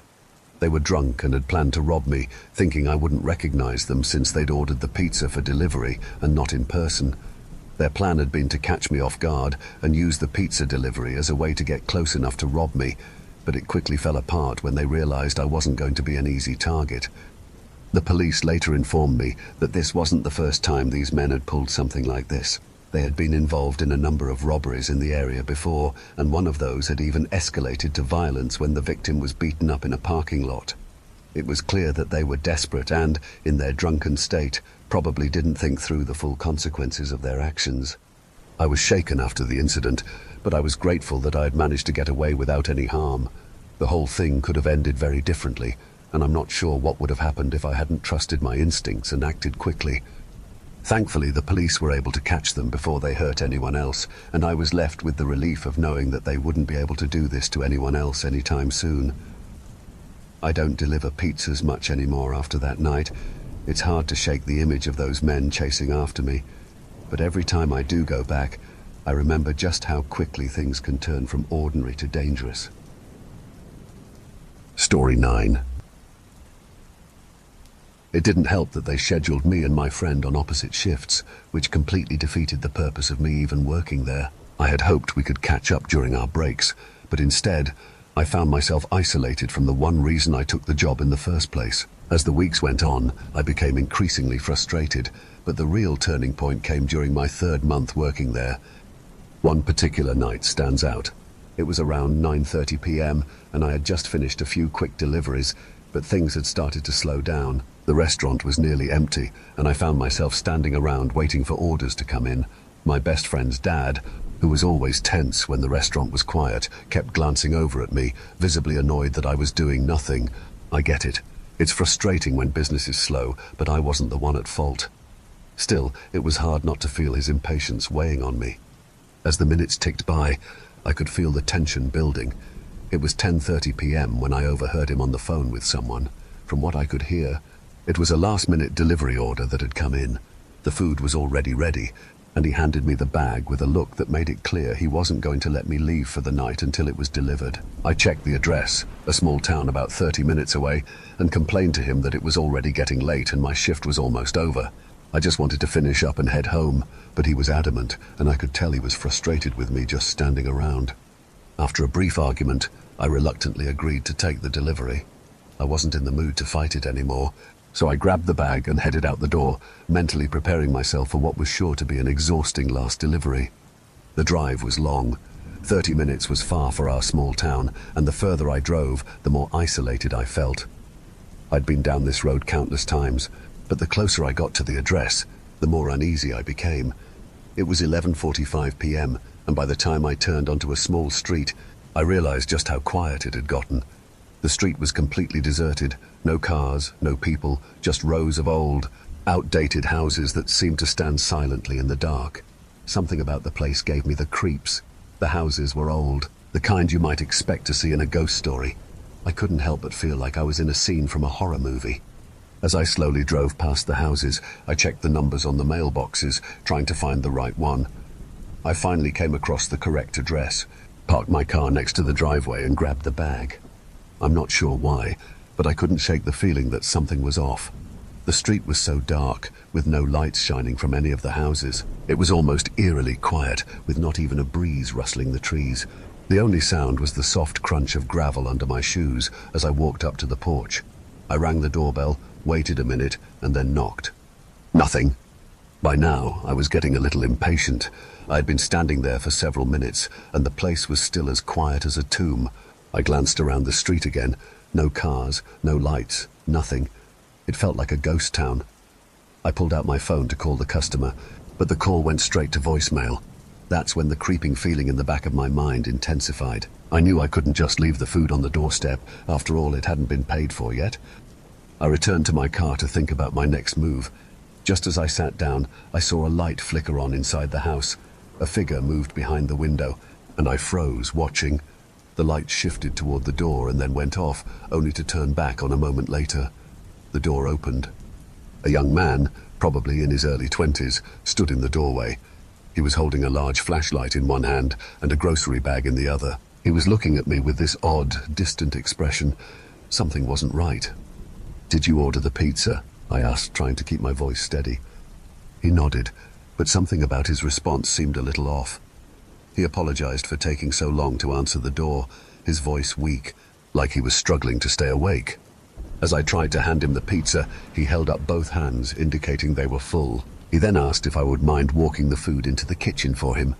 They were drunk and had planned to rob me, thinking I wouldn't recognize them since they'd ordered the pizza for delivery and not in person. Their plan had been to catch me off guard and use the pizza delivery as a way to get close enough to rob me, but it quickly fell apart when they realized I wasn't going to be an easy target. The police later informed me that this wasn't the first time these men had pulled something like this. They had been involved in a number of robberies in the area before, and one of those had even escalated to violence when the victim was beaten up in a parking lot. It was clear that they were desperate and, in their drunken state, probably didn't think through the full consequences of their actions. I was shaken after the incident, but I was grateful that I had managed to get away without any harm. The whole thing could have ended very differently, and I'm not sure what would have happened if I hadn't trusted my instincts and acted quickly. Thankfully, the police were able to catch them before they hurt anyone else, and I was left with the relief of knowing that they wouldn't be able to do this to anyone else anytime soon. I don't deliver pizzas much anymore after that night. It's hard to shake the image of those men chasing after me, but every time I do go back, I remember just how quickly things can turn from ordinary to dangerous. Story 9. It didn't help that they scheduled me and my friend on opposite shifts, which completely defeated the purpose of me even working there. I had hoped we could catch up during our breaks, but instead, I found myself isolated from the one reason I took the job in the first place. As the weeks went on, I became increasingly frustrated, but the real turning point came during my third month working there. One particular night stands out. It was around 9:30 p.m. and I had just finished a few quick deliveries, but things had started to slow down. The restaurant was nearly empty, and I found myself standing around waiting for orders to come in. My best friend's dad, who was always tense when the restaurant was quiet, kept glancing over at me, visibly annoyed that I was doing nothing. I get it. It's frustrating when business is slow, but I wasn't the one at fault. Still, it was hard not to feel his impatience weighing on me. As the minutes ticked by, I could feel the tension building. It was 10:30 p.m. when I overheard him on the phone with someone. From what I could hear, it was a last-minute delivery order that had come in. The food was already ready, and he handed me the bag with a look that made it clear he wasn't going to let me leave for the night until it was delivered. I checked the address, a small town about 30 minutes away, and complained to him that it was already getting late and my shift was almost over. I just wanted to finish up and head home, but he was adamant, and I could tell he was frustrated with me just standing around. After a brief argument, I reluctantly agreed to take the delivery. I wasn't in the mood to fight it anymore, so I grabbed the bag and headed out the door, mentally preparing myself for what was sure to be an exhausting last delivery. The drive was long. 30 minutes was far for our small town, and the further I drove, the more isolated I felt. I'd been down this road countless times, but the closer I got to the address, the more uneasy I became. It was 11:45 p.m., and by the time I turned onto a small street, I realized just how quiet it had gotten. The street was completely deserted. No cars, no people, just rows of old, outdated houses that seemed to stand silently in the dark. Something about the place gave me the creeps. The houses were old, the kind you might expect to see in a ghost story. I couldn't help but feel like I was in a scene from a horror movie. As I slowly drove past the houses, I checked the numbers on the mailboxes, trying to find the right one. I finally came across the correct address, parked my car next to the driveway and grabbed the bag. I'm not sure why, but I couldn't shake the feeling that something was off. The street was so dark, with no lights shining from any of the houses. It was almost eerily quiet, with not even a breeze rustling the trees. The only sound was the soft crunch of gravel under my shoes as I walked up to the porch. I rang the doorbell, waited a minute, and then knocked. Nothing. By now, I was getting a little impatient. I had been standing there for several minutes, and the place was still as quiet as a tomb. I glanced around the street again. No cars, no lights, nothing. It felt like a ghost town. I pulled out my phone to call the customer, but the call went straight to voicemail. That's when the creeping feeling in the back of my mind intensified. I knew I couldn't just leave the food on the doorstep. After all, it hadn't been paid for yet. I returned to my car to think about my next move. Just as I sat down, I saw a light flicker on inside the house. A figure moved behind the window, and I froze, watching. The light shifted toward the door and then went off, only to turn back on a moment later. The door opened. A young man, probably in his early 20s, stood in the doorway. He was holding a large flashlight in one hand and a grocery bag in the other. He was looking at me with this odd, distant expression. Something wasn't right. "Did you order the pizza?" I asked, trying to keep my voice steady. He nodded, but something about his response seemed a little off. He apologized for taking so long to answer the door, his voice weak, like he was struggling to stay awake. As I tried to hand him the pizza, he held up both hands, indicating they were full. He then asked if I would mind walking the food into the kitchen for him.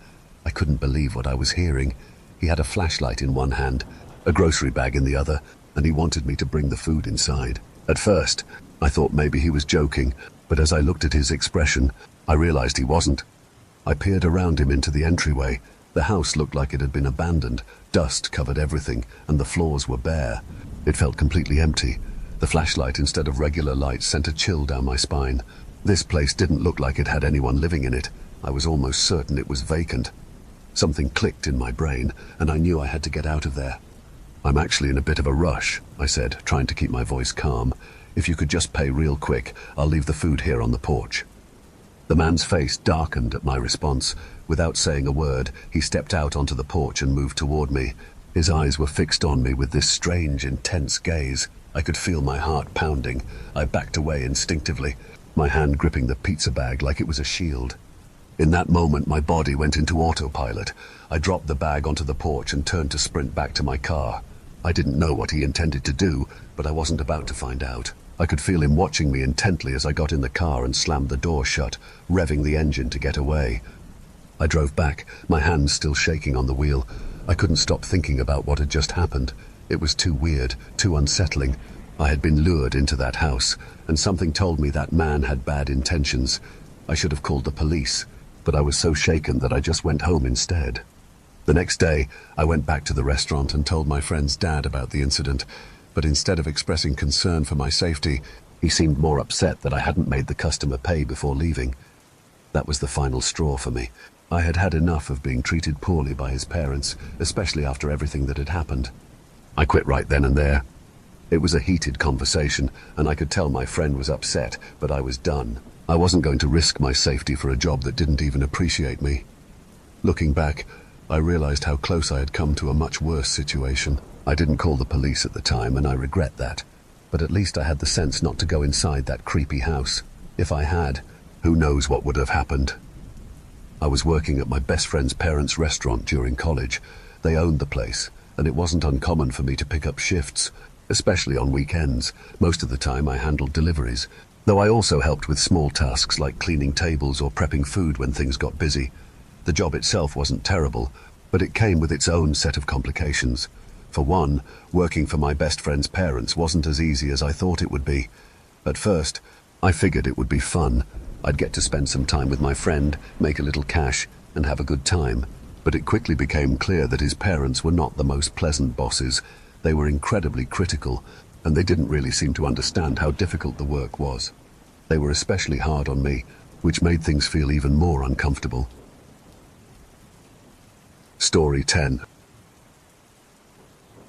I couldn't believe what I was hearing. He had a flashlight in one hand, a grocery bag in the other, and he wanted me to bring the food inside. At first, I thought maybe he was joking, but as I looked at his expression, I realized he wasn't. I peered around him into the entryway. The house looked like it had been abandoned. Dust covered everything, and the floors were bare. It felt completely empty. The flashlight, instead of regular light, sent a chill down my spine. This place didn't look like it had anyone living in it. I was almost certain it was vacant. Something clicked in my brain, and I knew I had to get out of there. "I'm actually in a bit of a rush," I said, trying to keep my voice calm. "If you could just pay real quick, I'll leave the food here on the porch." The man's face darkened at my response. Without saying a word, he stepped out onto the porch and moved toward me. His eyes were fixed on me with this strange, intense gaze. I could feel my heart pounding. I backed away instinctively, my hand gripping the pizza bag like it was a shield. In that moment, my body went into autopilot. I dropped the bag onto the porch and turned to sprint back to my car. I didn't know what he intended to do, but I wasn't about to find out. I could feel him watching me intently as I got in the car and slammed the door shut, revving the engine to get away. I drove back, my hands still shaking on the wheel. I couldn't stop thinking about what had just happened. It was too weird, too unsettling. I had been lured into that house, and something told me that man had bad intentions. I should have called the police, but I was so shaken that I just went home instead. The next day, I went back to the restaurant and told my friend's dad about the incident, but instead of expressing concern for my safety, he seemed more upset that I hadn't made the customer pay before leaving. That was the final straw for me. I had had enough of being treated poorly by his parents, especially after everything that had happened. I quit right then and there. It was a heated conversation, and I could tell my friend was upset, but I was done. I wasn't going to risk my safety for a job that didn't even appreciate me. Looking back, I realized how close I had come to a much worse situation. I didn't call the police at the time, and I regret that. But at least I had the sense not to go inside that creepy house. If I had, who knows what would have happened. I was working at my best friend's parents' restaurant during college. They owned the place, and it wasn't uncommon for me to pick up shifts, especially on weekends. Most of the time I handled deliveries, though I also helped with small tasks like cleaning tables or prepping food when things got busy. The job itself wasn't terrible, but it came with its own set of complications. For one, working for my best friend's parents wasn't as easy as I thought it would be. At first, I figured it would be fun. I'd get to spend some time with my friend, make a little cash, and have a good time. But it quickly became clear that his parents were not the most pleasant bosses. They were incredibly critical, and they didn't really seem to understand how difficult the work was. They were especially hard on me, which made things feel even more uncomfortable. Story 10.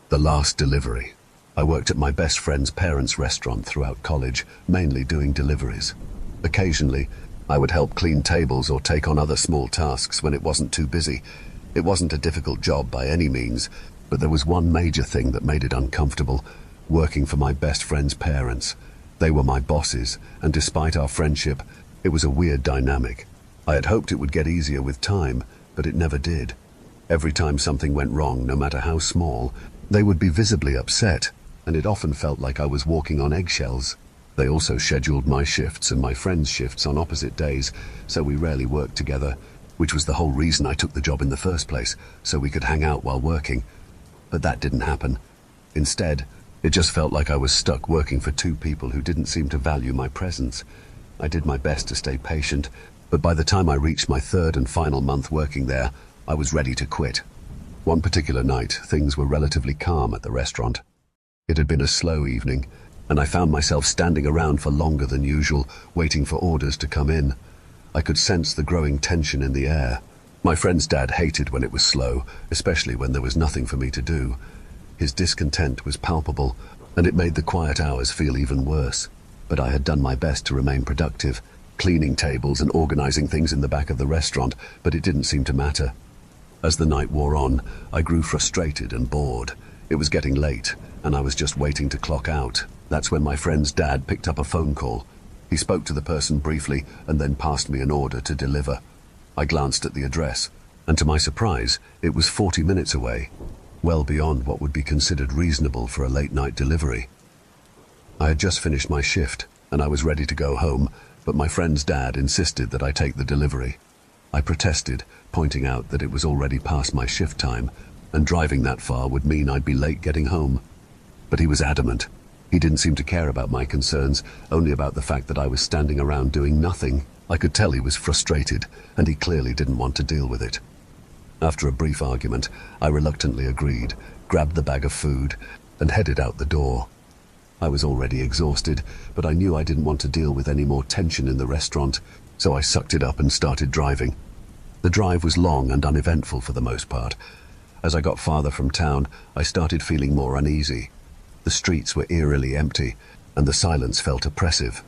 The last delivery. I worked at my best friend's parents' restaurant throughout college, mainly doing deliveries. Occasionally, I would help clean tables or take on other small tasks when it wasn't too busy. It wasn't a difficult job by any means, but there was one major thing that made it uncomfortable: working for my best friend's parents. They were my bosses, and despite our friendship, it was a weird dynamic. I had hoped it would get easier with time, but it never did. Every time something went wrong, no matter how small, they would be visibly upset, and it often felt like I was walking on eggshells. They also scheduled my shifts and my friends' shifts on opposite days, so we rarely worked together, which was the whole reason I took the job in the first place, so we could hang out while working. But that didn't happen. Instead, it just felt like I was stuck working for two people who didn't seem to value my presence. I did my best to stay patient, but by the time I reached my third and final month working there, I was ready to quit. One particular night, things were relatively calm at the restaurant. It had been a slow evening, and I found myself standing around for longer than usual, waiting for orders to come in. I could sense the growing tension in the air. My friend's dad hated when it was slow, especially when there was nothing for me to do. His discontent was palpable, and it made the quiet hours feel even worse. But I had done my best to remain productive, cleaning tables and organizing things in the back of the restaurant, but it didn't seem to matter. As the night wore on, I grew frustrated and bored. It was getting late, and I was just waiting to clock out. That's when my friend's dad picked up a phone call. He spoke to the person briefly and then passed me an order to deliver. I glanced at the address, and to my surprise, it was 40 minutes away, well beyond what would be considered reasonable for a late-night delivery. I had just finished my shift, and I was ready to go home, but my friend's dad insisted that I take the delivery. I protested, pointing out that it was already past my shift time, and driving that far would mean I'd be late getting home. But he was adamant. He didn't seem to care about my concerns, only about the fact that I was standing around doing nothing. I could tell he was frustrated, and he clearly didn't want to deal with it. After a brief argument, I reluctantly agreed, grabbed the bag of food, and headed out the door. I was already exhausted, but I knew I didn't want to deal with any more tension in the restaurant, so I sucked it up and started driving. The drive was long and uneventful for the most part. As I got farther from town, I started feeling more uneasy. The streets were eerily empty, and the silence felt oppressive.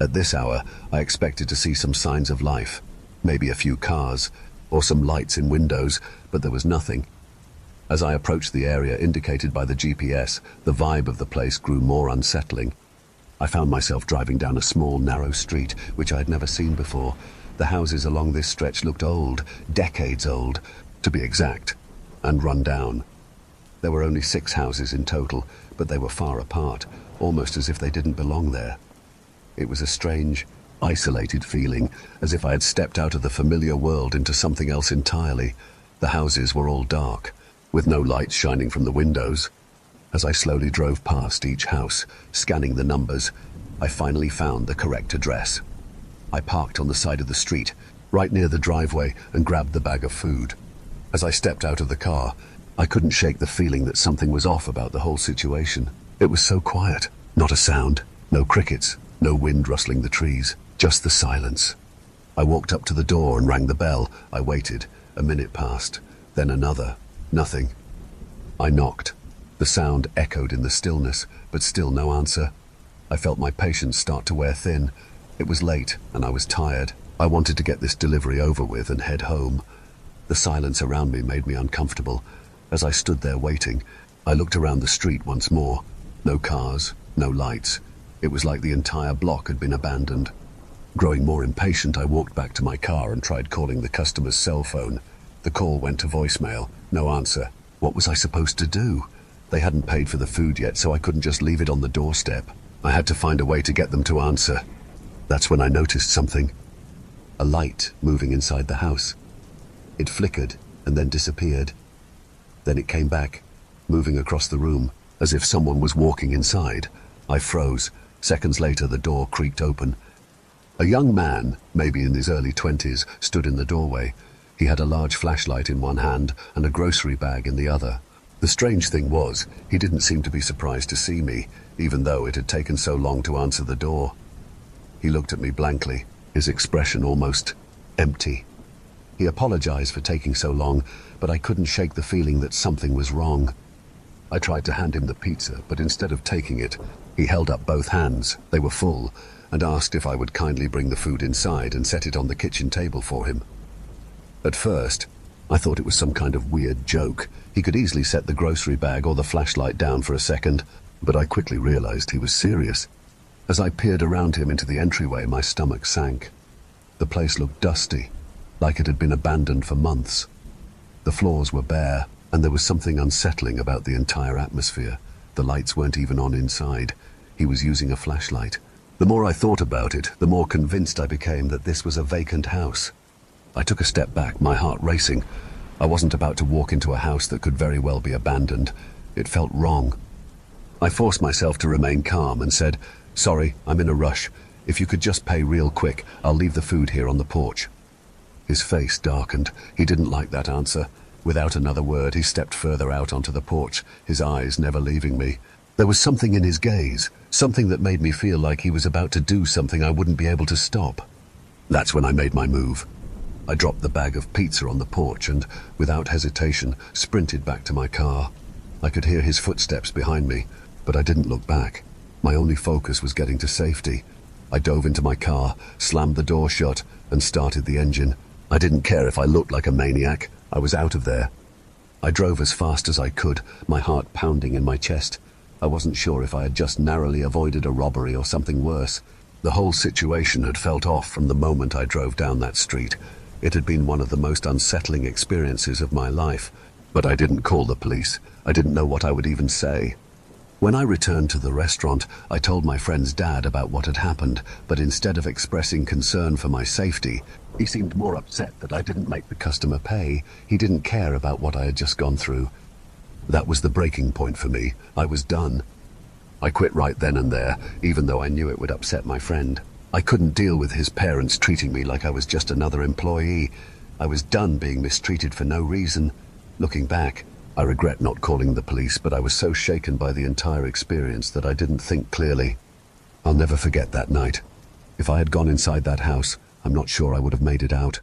At this hour, I expected to see some signs of life, maybe a few cars, or some lights in windows, but there was nothing. As I approached the area indicated by the GPS, the vibe of the place grew more unsettling. I found myself driving down a small, narrow street, which I had never seen before. The houses along this stretch looked old, decades old, to be exact, and run down. There were only 6 houses in total, but they were far apart, almost as if they didn't belong there. It was a strange, isolated feeling, as if I had stepped out of the familiar world into something else entirely. The houses were all dark, with no lights shining from the windows. As I slowly drove past each house, scanning the numbers, I finally found the correct address. I parked on the side of the street, right near the driveway, and grabbed the bag of food. As I stepped out of the car, I couldn't shake the feeling that something was off about the whole situation. It was so quiet. Not a sound, no crickets, no wind rustling the trees, just the silence. I walked up to the door and rang the bell. I waited. A minute passed, then another. Nothing. I knocked. The sound echoed in the stillness, but still no answer. I felt my patience start to wear thin. It was late, and I was tired. I wanted to get this delivery over with and head home. The silence around me made me uncomfortable. As I stood there waiting, I looked around the street once more. No cars, no lights. It was like the entire block had been abandoned. Growing more impatient, I walked back to my car and tried calling the customer's cell phone. The call went to voicemail. No answer. What was I supposed to do? They hadn't paid for the food yet, so I couldn't just leave it on the doorstep. I had to find a way to get them to answer. That's when I noticed something. A light moving inside the house. It flickered and then disappeared. Then it came back, moving across the room, as if someone was walking inside. I froze. Seconds later, the door creaked open. A young man, maybe in his early 20s, stood in the doorway. He had a large flashlight in one hand and a grocery bag in the other. The strange thing was, he didn't seem to be surprised to see me, even though it had taken so long to answer the door. He looked at me blankly, his expression almost empty. He apologized for taking so long, but I couldn't shake the feeling that something was wrong. I tried to hand him the pizza, but instead of taking it, he held up both hands, they were full, and asked if I would kindly bring the food inside and set it on the kitchen table for him. At first, I thought it was some kind of weird joke. He could easily set the grocery bag or the flashlight down for a second, but I quickly realized he was serious. As I peered around him into the entryway, my stomach sank. The place looked dusty, like it had been abandoned for months. The floors were bare, and there was something unsettling about the entire atmosphere. The lights weren't even on inside. He was using a flashlight. The more I thought about it, the more convinced I became that this was a vacant house. I took a step back, my heart racing. I wasn't about to walk into a house that could very well be abandoned. It felt wrong. I forced myself to remain calm and said, "Sorry, I'm in a rush. If you could just pay real quick, I'll leave the food here on the porch." His face darkened. He didn't like that answer. Without another word, he stepped further out onto the porch, his eyes never leaving me. There was something in his gaze, something that made me feel like he was about to do something I wouldn't be able to stop. That's when I made my move. I dropped the bag of pizza on the porch and, without hesitation, sprinted back to my car. I could hear his footsteps behind me, but I didn't look back. My only focus was getting to safety. I dove into my car, slammed the door shut, and started the engine. I didn't care if I looked like a maniac. I was out of there. I drove as fast as I could, my heart pounding in my chest. I wasn't sure if I had just narrowly avoided a robbery or something worse. The whole situation had felt off from the moment I drove down that street. It had been one of the most unsettling experiences of my life. But I didn't call the police. I didn't know what I would even say. When I returned to the restaurant, I told my friend's dad about what had happened, but instead of expressing concern for my safety, he seemed more upset that I didn't make the customer pay. He didn't care about what I had just gone through. That was the breaking point for me. I was done. I quit right then and there, even though I knew it would upset my friend. I couldn't deal with his parents treating me like I was just another employee. I was done being mistreated for no reason. Looking back, I regret not calling the police, but I was so shaken by the entire experience that I didn't think clearly. I'll never forget that night. If I had gone inside that house, I'm not sure I would have made it out.